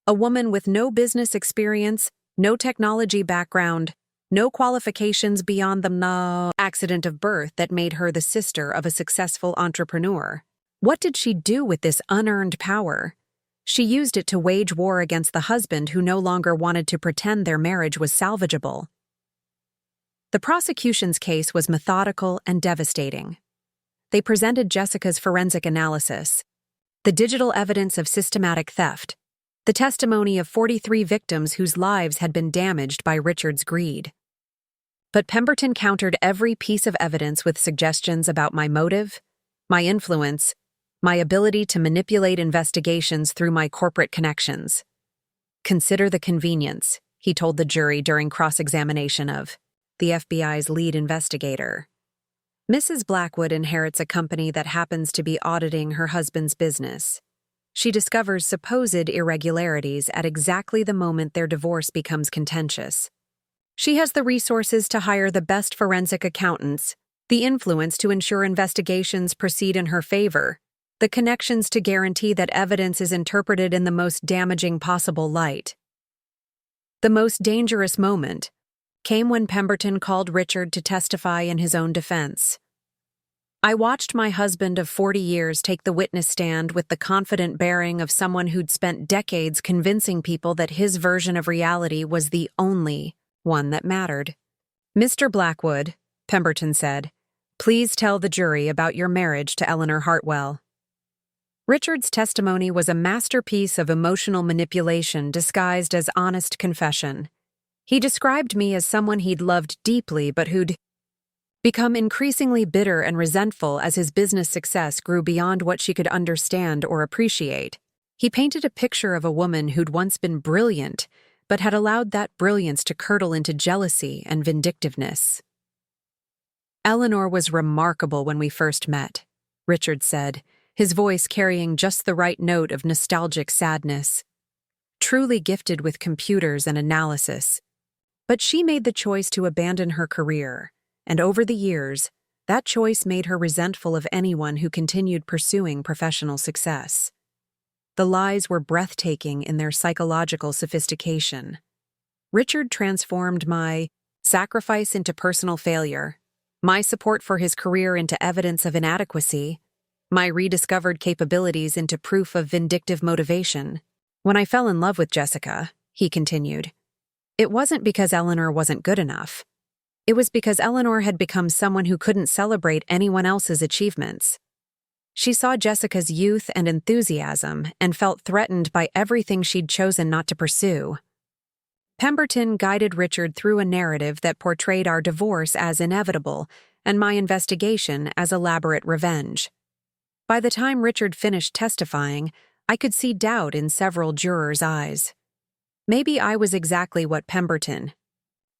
A woman with no business experience, no technology background, no qualifications beyond the accident of birth that made her the sister of a successful entrepreneur. What did she do with this unearned power? She used it to wage war against the husband who no longer wanted to pretend their marriage was salvageable. The prosecution's case was methodical and devastating. They presented Jessica's forensic analysis, the digital evidence of systematic theft, the testimony of 43 victims whose lives had been damaged by Richard's greed. But Pemberton countered every piece of evidence with suggestions about my motive, my influence, my ability to manipulate investigations through my corporate connections. "Consider the convenience," he told the jury during cross-examination of the FBI's lead investigator. Mrs. Blackwood inherits a company that happens to be auditing her husband's business. She discovers supposed irregularities at exactly the moment their divorce becomes contentious. She has the resources to hire the best forensic accountants, the influence to ensure investigations proceed in her favor, the connections to guarantee that evidence is interpreted in the most damaging possible light. The most dangerous moment came when Pemberton called Richard to testify in his own defense. I watched my husband of 40 years take the witness stand with the confident bearing of someone who'd spent decades convincing people that his version of reality was the only one that mattered. "Mr. Blackwood," Pemberton said, "please tell the jury about your marriage to Eleanor Hartwell." Richard's testimony was a masterpiece of emotional manipulation disguised as honest confession. He described me as someone he'd loved deeply but who'd become increasingly bitter and resentful as his business success grew beyond what she could understand or appreciate. He painted a picture of a woman who'd once been brilliant, but had allowed that brilliance to curdle into jealousy and vindictiveness. "Eleanor was remarkable when we first met," Richard said, his voice carrying just the right note of nostalgic sadness. "Truly gifted with computers and analysis. But she made the choice to abandon her career, and over the years, that choice made her resentful of anyone who continued pursuing professional success. The lies were breathtaking in their psychological sophistication. Richard transformed my sacrifice into personal failure, my support for his career into evidence of inadequacy, my rediscovered capabilities into proof of vindictive motivation. When I fell in love with Jessica," he continued, "it wasn't because Eleanor wasn't good enough. It was because Eleanor had become someone who couldn't celebrate anyone else's achievements. She saw Jessica's youth and enthusiasm and felt threatened by everything she'd chosen not to pursue." Pemberton guided Richard through a narrative that portrayed our divorce as inevitable and my investigation as elaborate revenge. By the time Richard finished testifying, I could see doubt in several jurors' eyes. Maybe I was exactly what Pemberton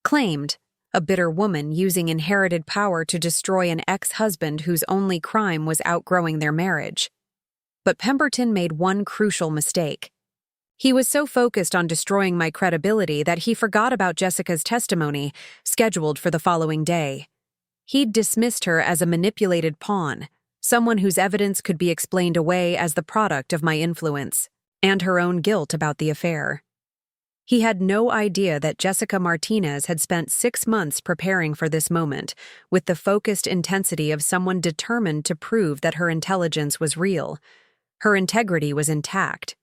claimed, a bitter woman using inherited power to destroy an ex-husband whose only crime was outgrowing their marriage. But Pemberton made one crucial mistake. He was so focused on destroying my credibility that he forgot about Jessica's testimony, scheduled for the following day. He'd dismissed her as a manipulated pawn, someone whose evidence could be explained away as the product of my influence, and her own guilt about the affair. He had no idea that Jessica Martinez had spent 6 months preparing for this moment, with the focused intensity of someone determined to prove that her intelligence was real, her integrity was intact,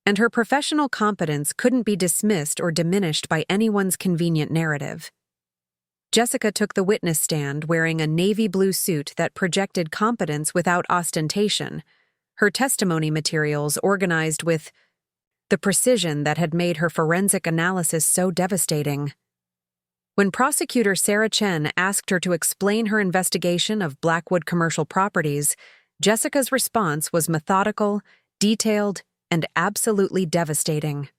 and her professional competence couldn't be dismissed or diminished by anyone's convenient narrative. Jessica took the witness stand wearing a navy blue suit that projected competence without ostentation, her testimony materials organized with the precision that had made her forensic analysis so devastating. When prosecutor Sarah Chen asked her to explain her investigation of Blackwood commercial properties, Jessica's response was methodical, detailed, and absolutely devastating.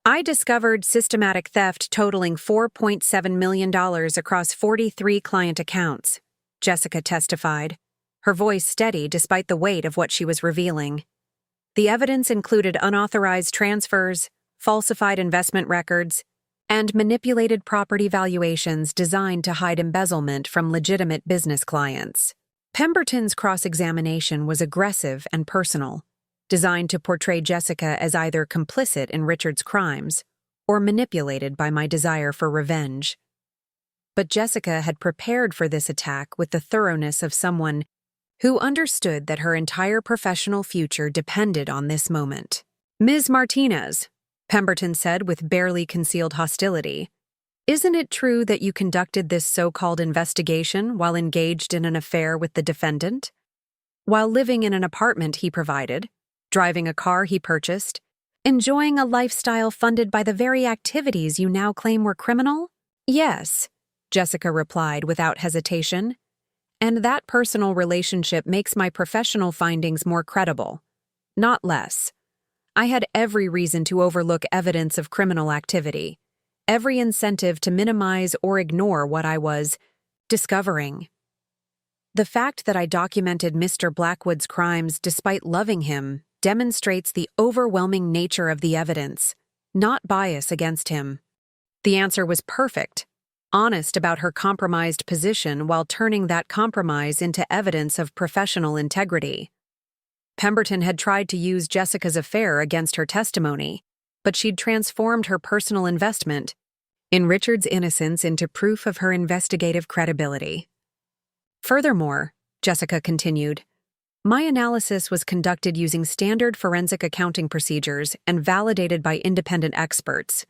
"I discovered systematic theft totaling $4.7 million across 43 client accounts," Jessica testified, her voice steady despite the weight of what she was revealing. The evidence included unauthorized transfers, falsified investment records, and manipulated property valuations designed to hide embezzlement from legitimate business clients. Pemberton's cross-examination was aggressive and personal, designed to portray Jessica as either complicit in Richard's crimes or manipulated by my desire for revenge. But Jessica had prepared for this attack with the thoroughness of someone who understood that her entire professional future depended on this moment. "Ms. Martinez," Pemberton said with barely concealed hostility, "isn't it true that you conducted this so-called investigation while engaged in an affair with the defendant? While living in an apartment he provided, driving a car he purchased, enjoying a lifestyle funded by the very activities you now claim were criminal?" "Yes," Jessica replied without hesitation. "And that personal relationship makes my professional findings more credible, not less. I had every reason to overlook evidence of criminal activity, every incentive to minimize or ignore what I was discovering. The fact that I documented Mr. Blackwood's crimes despite loving him demonstrates the overwhelming nature of the evidence, not bias against him." The answer was perfect. Honest about her compromised position while turning that compromise into evidence of professional integrity. Pemberton had tried to use Jessica's affair against her testimony, but she'd transformed her personal investment in Richard's innocence into proof of her investigative credibility. Furthermore, Jessica continued, my analysis was conducted using standard forensic accounting procedures and validated by independent experts.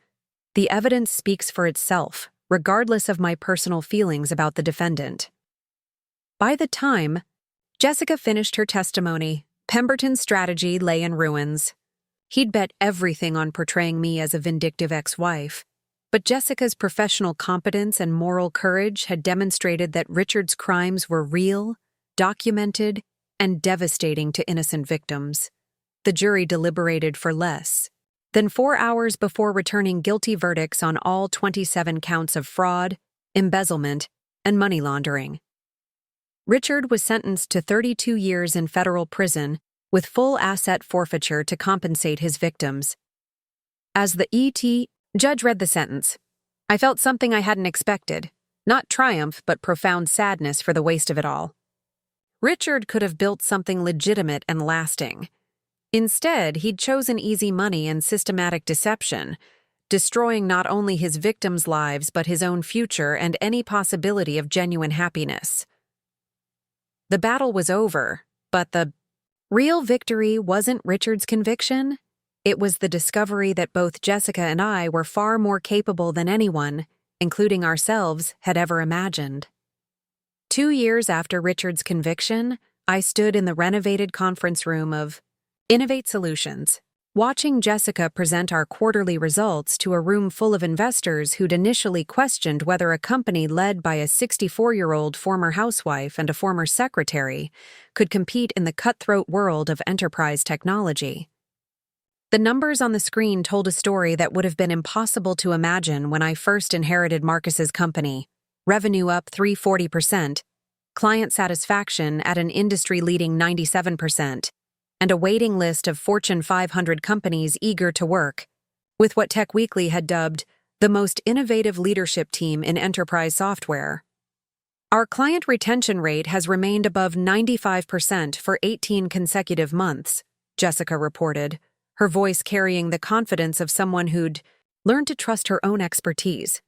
The evidence speaks for itself, regardless of my personal feelings about the defendant. By the time Jessica finished her testimony, Pemberton's strategy lay in ruins. He'd bet everything on portraying me as a vindictive ex-wife, but Jessica's professional competence and moral courage had demonstrated that Richard's crimes were real, documented, and devastating to innocent victims. The jury deliberated for less than 4 hours before returning guilty verdicts on all 27 counts of fraud, embezzlement, and money laundering. Richard was sentenced to 32 years in federal prison with full asset forfeiture to compensate his victims. As the judge read the sentence, I felt something I hadn't expected, not triumph but profound sadness for the waste of it all. Richard could have built something legitimate and lasting. Instead, he'd chosen easy money and systematic deception, destroying not only his victims' lives but his own future and any possibility of genuine happiness. The battle was over, but the real victory wasn't Richard's conviction. It was the discovery that both Jessica and I were far more capable than anyone, including ourselves, had ever imagined. 2 years after Richard's conviction, I stood in the renovated conference room of Innovate Solutions, watching Jessica present our quarterly results to a room full of investors who'd initially questioned whether a company led by a 64-year-old former housewife and a former secretary could compete in the cutthroat world of enterprise technology. The numbers on the screen told a story that would have been impossible to imagine when I first inherited Marcus's company. Revenue up 340%, client satisfaction at an industry-leading 97%, and a waiting list of Fortune 500 companies eager to work, with what Tech Weekly had dubbed the most innovative leadership team in enterprise software. Our client retention rate has remained above 95% for 18 consecutive months, Jessica reported, her voice carrying the confidence of someone who'd learned to trust her own expertise.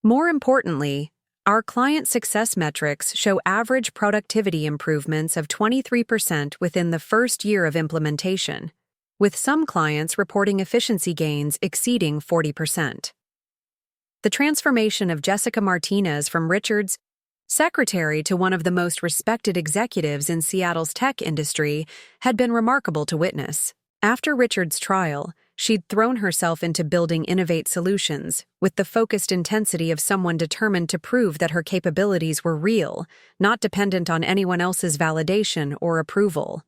More importantly, our client success metrics show average productivity improvements of 23% within the first year of implementation, with some clients reporting efficiency gains exceeding 40%. The transformation of Jessica Martinez from Richard's secretary to one of the most respected executives in Seattle's tech industry had been remarkable to witness. After Richard's trial, she'd thrown herself into building Innovate Solutions with the focused intensity of someone determined to prove that her capabilities were real, not dependent on anyone else's validation or approval.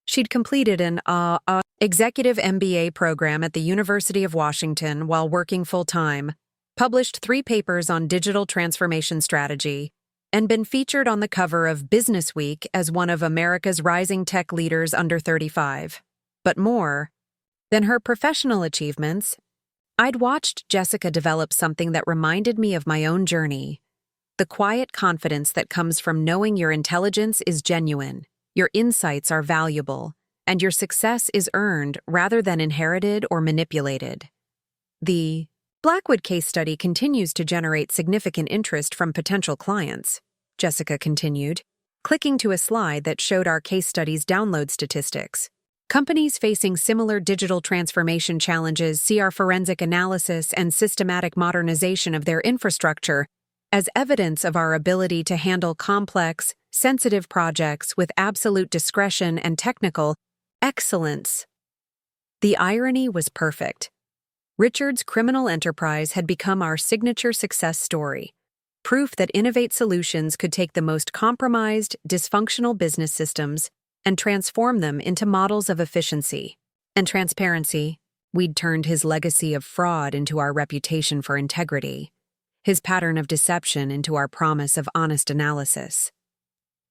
She'd completed an executive MBA program at the University of Washington while working full-time, published 3 papers on digital transformation strategy, and been featured on the cover of Business Week as one of America's rising tech leaders under 35. But more than her professional achievements, I'd watched Jessica develop something that reminded me of my own journey. The quiet confidence that comes from knowing your intelligence is genuine, your insights are valuable, and your success is earned rather than inherited or manipulated. The Blackwood case study continues to generate significant interest from potential clients, Jessica continued, clicking to a slide that showed our case study's download statistics. Companies facing similar digital transformation challenges see our forensic analysis and systematic modernization of their infrastructure as evidence of our ability to handle complex, sensitive projects with absolute discretion and technical excellence. The irony was perfect. Richard's criminal enterprise had become our signature success story, proof that Innovate Solutions could take the most compromised, dysfunctional business systems and transform them into models of efficiency and transparency. We'd turned his legacy of fraud into our reputation for integrity, his pattern of deception into our promise of honest analysis.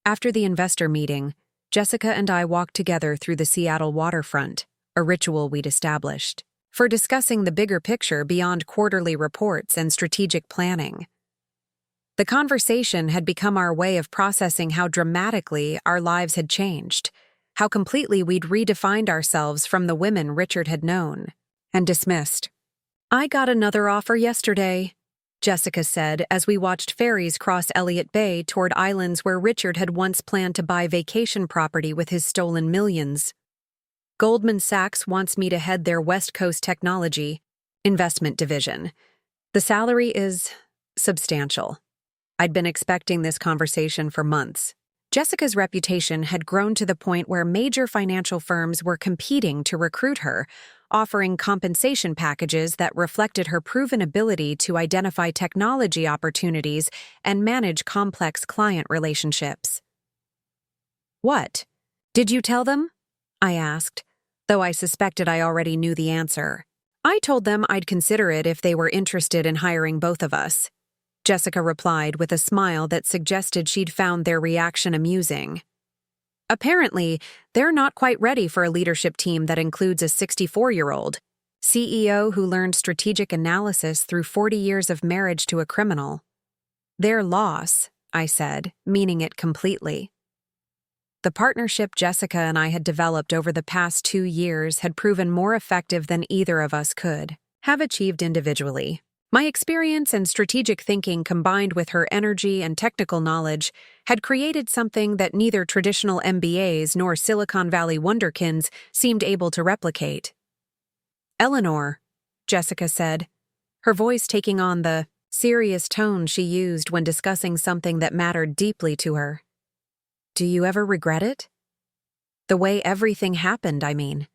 After the investor meeting, Jessica and I walked together through the Seattle waterfront, a ritual we'd established, for discussing the bigger picture beyond quarterly reports and strategic planning. The conversation had become our way of processing how dramatically our lives had changed, how completely we'd redefined ourselves from the women Richard had known and dismissed. "I got another offer yesterday," Jessica said as we watched ferries cross Elliott Bay toward islands where Richard had once planned to buy vacation property with his stolen millions. "Goldman Sachs wants me to head their West Coast technology investment division. The salary is substantial." I'd been expecting this conversation for months. Jessica's reputation had grown to the point where major financial firms were competing to recruit her, offering compensation packages that reflected her proven ability to identify technology opportunities and manage complex client relationships. "What? Did you tell them?" I asked, though I suspected I already knew the answer. "I told them I'd consider it if they were interested in hiring both of us," Jessica replied with a smile that suggested she'd found their reaction amusing. "Apparently, they're not quite ready for a leadership team that includes a 64-year-old CEO who learned strategic analysis through 40 years of marriage to a criminal." "Their loss," I said, meaning it completely. The partnership Jessica and I had developed over the past 2 years had proven more effective than either of us could have achieved individually. My experience and strategic thinking combined with her energy and technical knowledge had created something that neither traditional MBAs nor Silicon Valley wunderkinds seemed able to replicate. "Eleanor," Jessica said, her voice taking on the serious tone she used when discussing something that mattered deeply to her. "Do you ever regret it? The way everything happened, I mean.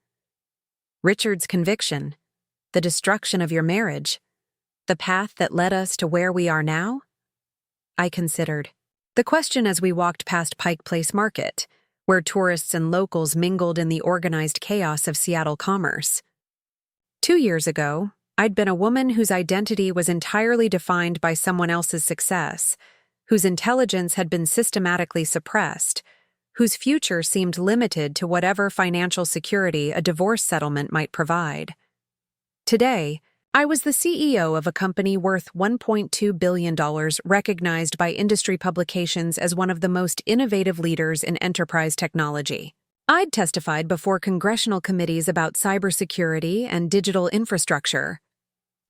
Richard's conviction, the destruction of your marriage, the path that led us to where we are now?" I considered the question as we walked past Pike Place Market, where tourists and locals mingled in the organized chaos of Seattle commerce. 2 years ago, I'd been a woman whose identity was entirely defined by someone else's success, whose intelligence had been systematically suppressed, whose future seemed limited to whatever financial security a divorce settlement might provide. Today, I was the CEO of a company worth $1.2 billion, recognized by industry publications as one of the most innovative leaders in enterprise technology. I'd testified before congressional committees about cybersecurity and digital infrastructure.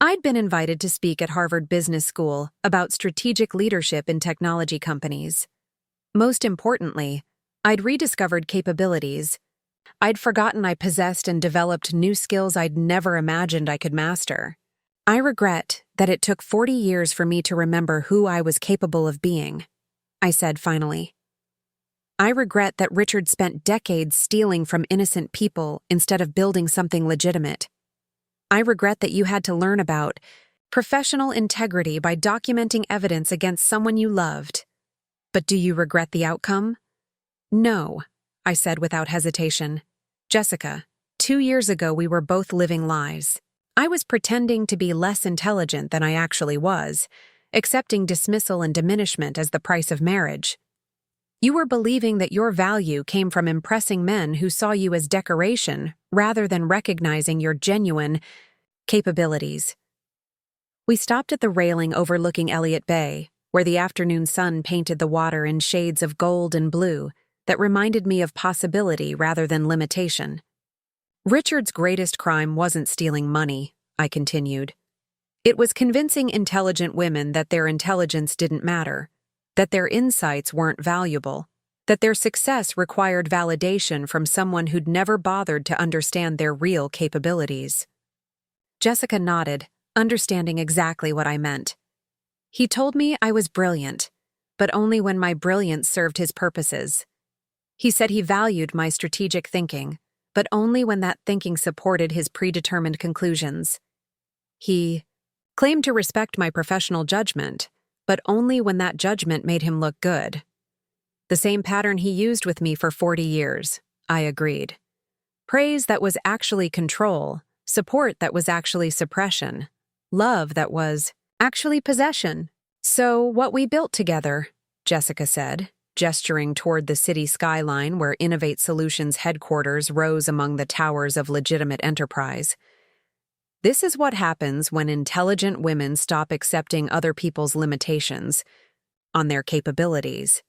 I'd been invited to speak at Harvard Business School about strategic leadership in technology companies. Most importantly, I'd rediscovered capabilities. I'd forgotten I possessed and developed new skills I'd never imagined I could master. I regret that it took 40 years for me to remember who I was capable of being, I said finally. I regret that Richard spent decades stealing from innocent people instead of building something legitimate. I regret that you had to learn about professional integrity by documenting evidence against someone you loved. But do you regret the outcome? No, I said without hesitation. Jessica, 2 years ago we were both living lies. I was pretending to be less intelligent than I actually was, accepting dismissal and diminishment as the price of marriage. You were believing that your value came from impressing men who saw you as decoration rather than recognizing your genuine capabilities. We stopped at the railing overlooking Elliott Bay, where the afternoon sun painted the water in shades of gold and blue that reminded me of possibility rather than limitation. Richard's greatest crime wasn't stealing money, I continued. It was convincing intelligent women that their intelligence didn't matter, that their insights weren't valuable, that their success required validation from someone who'd never bothered to understand their real capabilities. Jessica nodded, understanding exactly what I meant. He told me I was brilliant, but only when my brilliance served his purposes. He said he valued my strategic thinking, but only when that thinking supported his predetermined conclusions. He claimed to respect my professional judgment, but only when that judgment made him look good. The same pattern he used with me for 40 years, I agreed. Praise that was actually control, support that was actually suppression, love that was actually possession. "So what we built together," Jessica said, gesturing toward the city skyline where Innovate Solutions headquarters rose among the towers of legitimate enterprise. "This is what happens when intelligent women stop accepting other people's limitations on their capabilities."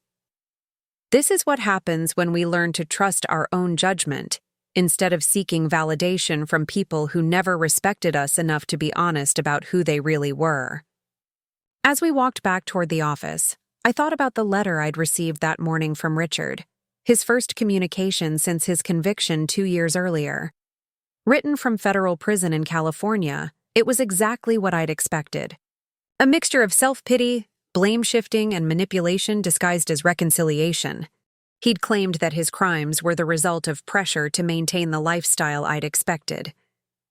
This is what happens when we learn to trust our own judgment, instead of seeking validation from people who never respected us enough to be honest about who they really were. As we walked back toward the office, I thought about the letter I'd received that morning from Richard, his first communication since his conviction 2 years earlier. Written from federal prison in California, it was exactly what I'd expected. A mixture of self-pity, blame-shifting, and manipulation disguised as reconciliation. He'd claimed that his crimes were the result of pressure to maintain the lifestyle I'd expected,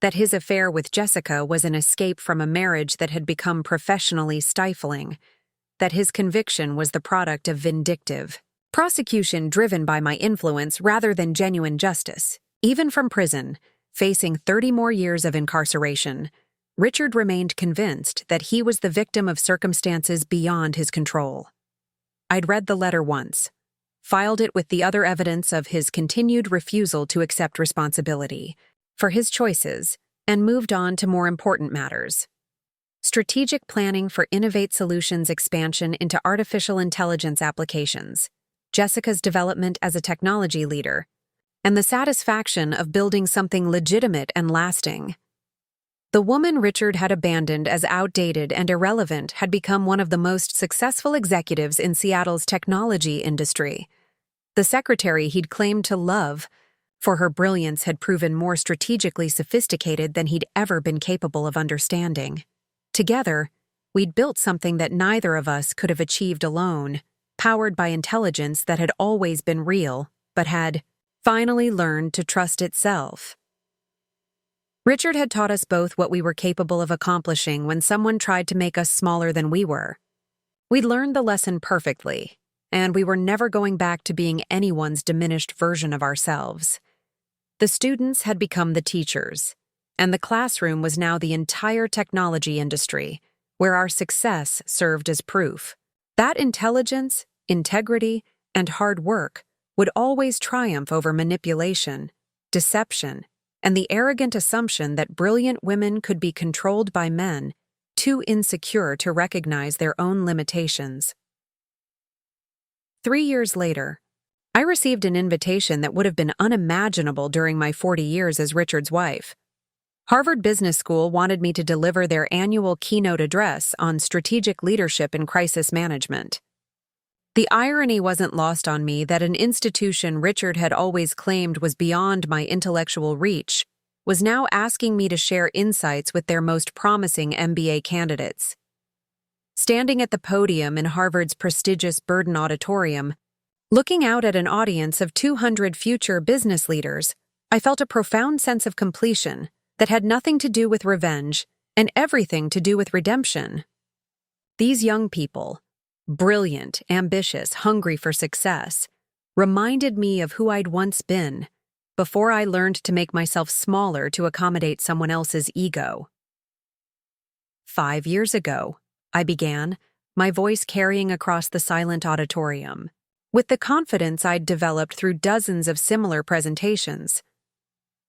that his affair with Jessica was an escape from a marriage that had become professionally stifling, that his conviction was the product of vindictive prosecution driven by my influence rather than genuine justice. Even from prison, facing 30 more years of incarceration, Richard remained convinced that he was the victim of circumstances beyond his control. I'd read the letter once, filed it with the other evidence of his continued refusal to accept responsibility for his choices, and moved on to more important matters. Strategic planning for Innovate Solutions' expansion into artificial intelligence applications, Jessica's development as a technology leader, and the satisfaction of building something legitimate and lasting. The woman Richard had abandoned as outdated and irrelevant had become one of the most successful executives in Seattle's technology industry. The secretary he'd claimed to love, for her brilliance had proven more strategically sophisticated than he'd ever been capable of understanding. Together, we'd built something that neither of us could have achieved alone, powered by intelligence that had always been real, but had finally learned to trust itself. Richard had taught us both what we were capable of accomplishing when someone tried to make us smaller than we were. We'd learned the lesson perfectly, and we were never going back to being anyone's diminished version of ourselves. The students had become the teachers, and the classroom was now the entire technology industry, where our success served as proof. That intelligence, integrity, and hard work would always triumph over manipulation, deception, and the arrogant assumption that brilliant women could be controlled by men too insecure to recognize their own limitations. 3 years later, I received an invitation that would have been unimaginable during my 40 years as Richard's wife. Harvard Business School wanted me to deliver their annual keynote address on strategic leadership in crisis management. The irony wasn't lost on me that an institution Richard had always claimed was beyond my intellectual reach was now asking me to share insights with their most promising MBA candidates. Standing at the podium in Harvard's prestigious Burden Auditorium, looking out at an audience of 200 future business leaders, I felt a profound sense of completion that had nothing to do with revenge and everything to do with redemption. These young people, brilliant, ambitious, hungry for success, reminded me of who I'd once been before I learned to make myself smaller to accommodate someone else's ego. 5 years ago, I began, my voice carrying across the silent auditorium, with the confidence I'd developed through dozens of similar presentations.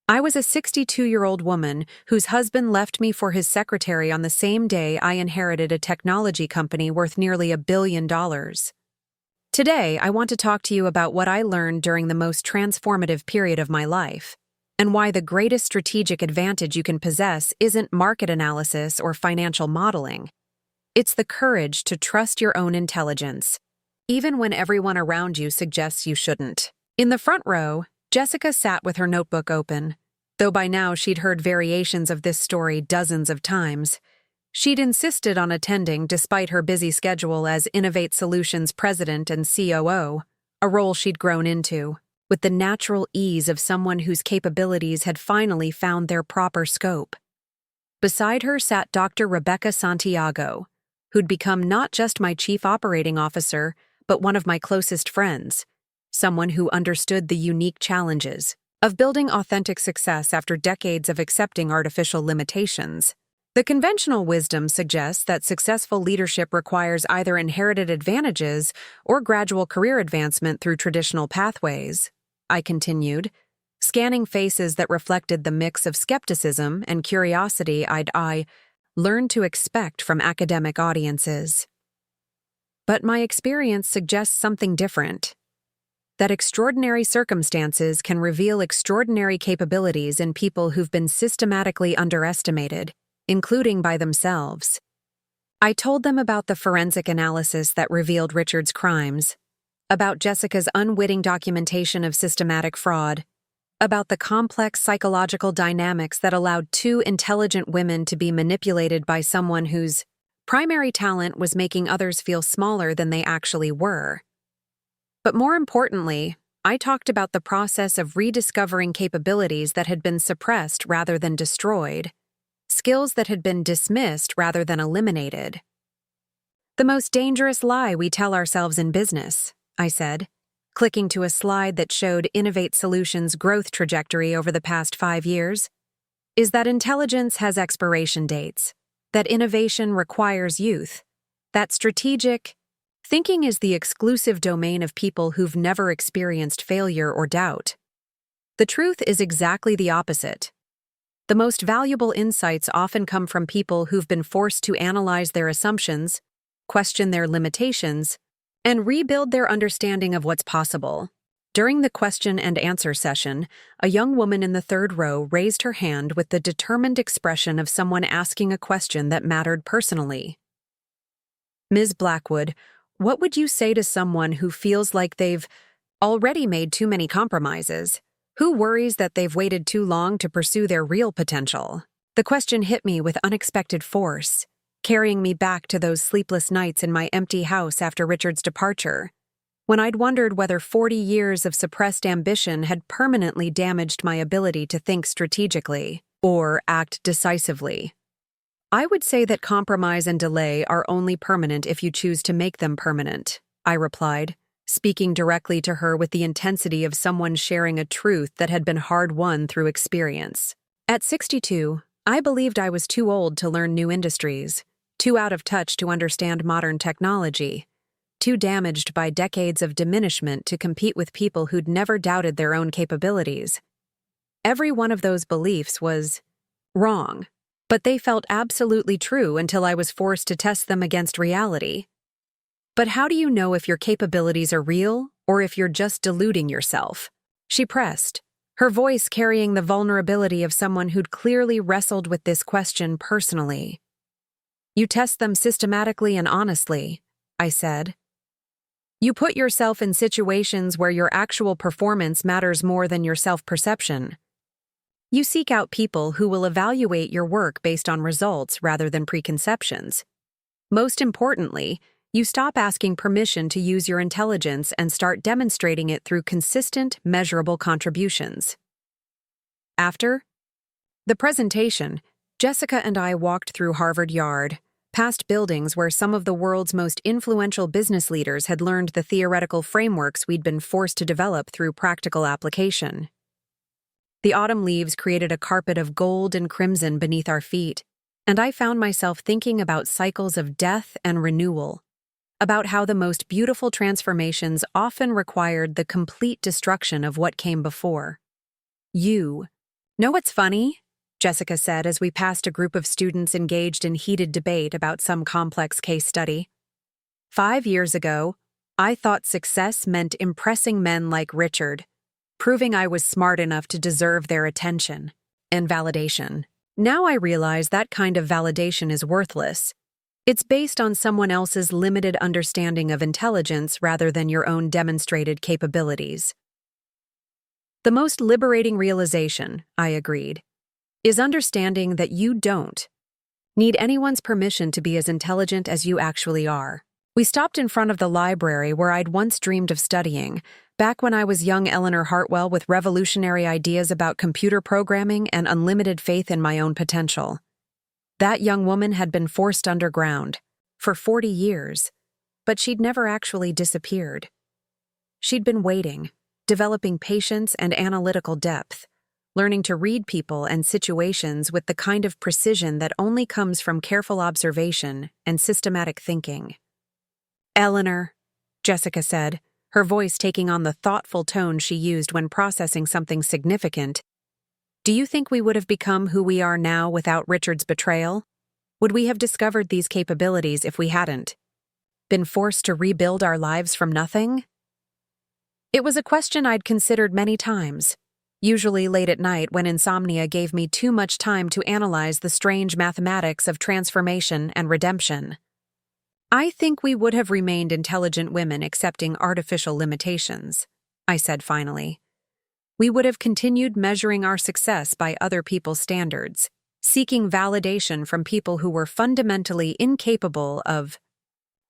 I was a 62-year-old woman whose husband left me for his secretary on the same day I inherited a technology company worth nearly $1 billion. Today, I want to talk to you about what I learned during the most transformative period of my life, and why the greatest strategic advantage you can possess isn't market analysis or financial modeling. It's the courage to trust your own intelligence, even when everyone around you suggests you shouldn't. In the front row, Jessica sat with her notebook open. Though by now she'd heard variations of this story dozens of times, she'd insisted on attending despite her busy schedule as Innovate Solutions president and COO, a role she'd grown into, with the natural ease of someone whose capabilities had finally found their proper scope. Beside her sat Dr. Rebecca Santiago, who'd become not just my chief operating officer, but one of my closest friends, someone who understood the unique challenges of building authentic success after decades of accepting artificial limitations. The conventional wisdom suggests that successful leadership requires either inherited advantages or gradual career advancement through traditional pathways, I continued, scanning faces that reflected the mix of skepticism and curiosity I learned to expect from academic audiences. But my experience suggests something different. that extraordinary circumstances can reveal extraordinary capabilities in people who've been systematically underestimated, including by themselves. I told them about the forensic analysis that revealed Richard's crimes, about Jessica's unwitting documentation of systematic fraud, about the complex psychological dynamics that allowed two intelligent women to be manipulated by someone whose primary talent was making others feel smaller than they actually were. But more importantly, I talked about the process of rediscovering capabilities that had been suppressed rather than destroyed, skills that had been dismissed rather than eliminated. The most dangerous lie we tell ourselves in business, I said, clicking to a slide that showed Innovate Solutions' growth trajectory over the past 5 years, is that intelligence has expiration dates, that innovation requires youth, that strategic thinking is the exclusive domain of people who've never experienced failure or doubt. The truth is exactly the opposite. The most valuable insights often come from people who've been forced to analyze their assumptions, question their limitations, and rebuild their understanding of what's possible. During the question and answer session, a young woman in the third row raised her hand with the determined expression of someone asking a question that mattered personally. Ms. Blackwood, what would you say to someone who feels like they've already made too many compromises, who worries that they've waited too long to pursue their real potential? The question hit me with unexpected force, carrying me back to those sleepless nights in my empty house after Richard's departure, when I'd wondered whether 40 years of suppressed ambition had permanently damaged my ability to think strategically or act decisively. I would say that compromise and delay are only permanent if you choose to make them permanent, I replied, speaking directly to her with the intensity of someone sharing a truth that had been hard-won through experience. At 62, I believed I was too old to learn new industries, too out of touch to understand modern technology, too damaged by decades of diminishment to compete with people who'd never doubted their own capabilities. Every one of those beliefs was wrong, but they felt absolutely true until I was forced to test them against reality. But how do you know if your capabilities are real or if you're just deluding yourself? She pressed, her voice carrying the vulnerability of someone who'd clearly wrestled with this question personally. You test them systematically and honestly, I said. You put yourself in situations where your actual performance matters more than your self-perception. You seek out people who will evaluate your work based on results rather than preconceptions. Most importantly, you stop asking permission to use your intelligence and start demonstrating it through consistent, measurable contributions. After the presentation, Jessica and I walked through Harvard Yard, past buildings where some of the world's most influential business leaders had learned the theoretical frameworks we'd been forced to develop through practical application. The autumn leaves created a carpet of gold and crimson beneath our feet, and I found myself thinking about cycles of death and renewal, about how the most beautiful transformations often required the complete destruction of what came before. You know what's funny? Jessica said as we passed a group of students engaged in heated debate about some complex case study. 5 years ago, I thought success meant impressing men like Richard, proving I was smart enough to deserve their attention and validation. Now I realize that kind of validation is worthless. It's based on someone else's limited understanding of intelligence rather than your own demonstrated capabilities. The most liberating realization, I agreed, is understanding that you don't need anyone's permission to be as intelligent as you actually are. We stopped in front of the library where I'd once dreamed of studying, back when I was young Eleanor Hartwell with revolutionary ideas about computer programming and unlimited faith in my own potential. That young woman had been forced underground for 40 years, but she'd never actually disappeared. She'd been waiting, developing patience and analytical depth, learning to read people and situations with the kind of precision that only comes from careful observation and systematic thinking. Eleanor, Jessica said, her voice taking on the thoughtful tone she used when processing something significant. Do you think we would have become who we are now without Richard's betrayal? Would we have discovered these capabilities if we hadn't been forced to rebuild our lives from nothing? It was a question I'd considered many times, usually late at night when insomnia gave me too much time to analyze the strange mathematics of transformation and redemption. I think we would have remained intelligent women accepting artificial limitations, I said finally. We would have continued measuring our success by other people's standards, seeking validation from people who were fundamentally incapable of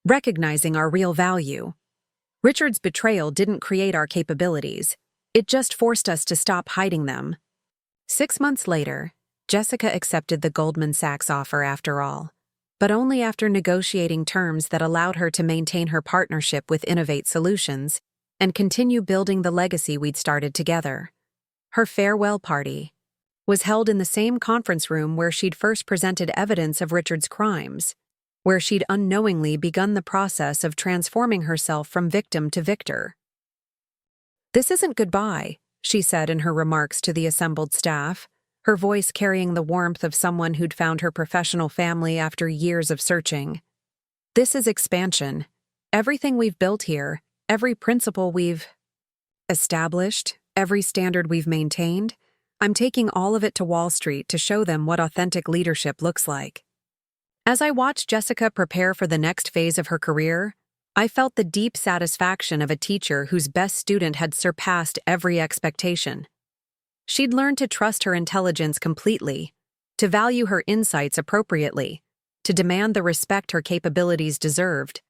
recognizing our real value. Richard's betrayal didn't create our capabilities. It just forced us to stop hiding them. 6 months later, Jessica accepted the Goldman Sachs offer after all, but only after negotiating terms that allowed her to maintain her partnership with Innovate Solutions and continue building the legacy we'd started together. Her farewell party was held in the same conference room where she'd first presented evidence of Richard's crimes, where she'd unknowingly begun the process of transforming herself from victim to victor. "This isn't goodbye," she said in her remarks to the assembled staff, her voice carrying the warmth of someone who'd found her professional family after years of searching. "This is expansion. Everything we've built here, every principle we've established, every standard we've maintained, I'm taking all of it to Wall Street to show them what authentic leadership looks like." As I watched Jessica prepare for the next phase of her career, I felt the deep satisfaction of a teacher whose best student had surpassed every expectation. She'd learned to trust her intelligence completely, to value her insights appropriately, to demand the respect her capabilities deserved.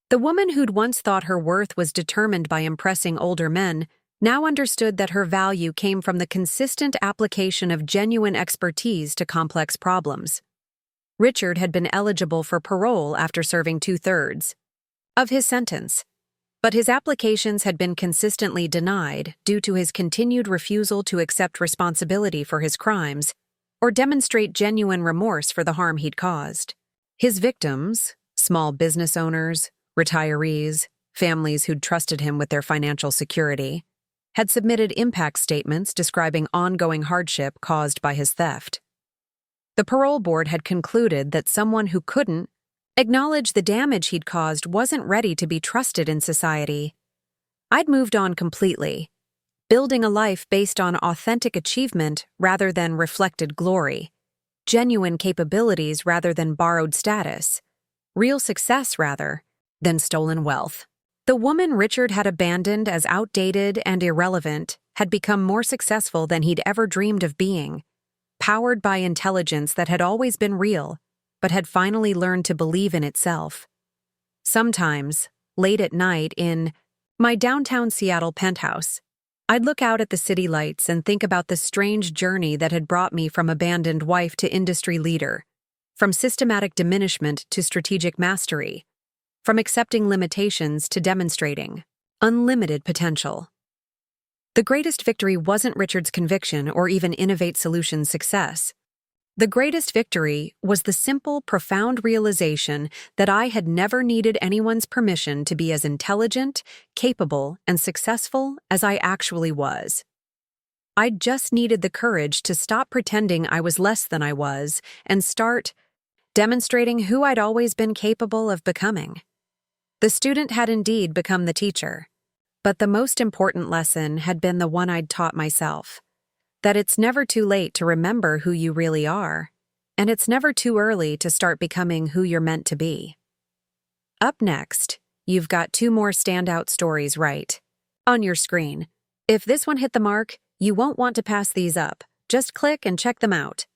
The woman who'd once thought her worth was determined by impressing older men now understood that her value came from the consistent application of genuine expertise to complex problems. Richard had been eligible for parole after serving 2/3 of his sentence, but his applications had been consistently denied due to his continued refusal to accept responsibility for his crimes or demonstrate genuine remorse for the harm he'd caused. His victims, small business owners, retirees, families who'd trusted him with their financial security, had submitted impact statements describing ongoing hardship caused by his theft. The parole board had concluded that someone who couldn't acknowledge the damage he'd caused wasn't ready to be trusted in society. I'd moved on completely, building a life based on authentic achievement rather than reflected glory, genuine capabilities rather than borrowed status, real success rather than stolen wealth. The woman Richard had abandoned as outdated and irrelevant had become more successful than he'd ever dreamed of being, powered by intelligence that had always been real, but had finally learned to believe in itself. Sometimes, late at night in my downtown Seattle penthouse, I'd look out at the city lights and think about the strange journey that had brought me from abandoned wife to industry leader, from systematic diminishment to strategic mastery, from accepting limitations to demonstrating unlimited potential. The greatest victory wasn't Richard's conviction or even Innovate Solutions' success. The greatest victory was the simple, profound realization that I had never needed anyone's permission to be as intelligent, capable, and successful as I actually was. I just needed the courage to stop pretending I was less than I was and start demonstrating who I'd always been capable of becoming. The student had indeed become the teacher, but the most important lesson had been the one I'd taught myself. That it's never too late to remember who you really are, and it's never too early to start becoming who you're meant to be. Up next, you've got 2 more standout stories right on your screen. If this one hit the mark, you won't want to pass these up. Just click and check them out.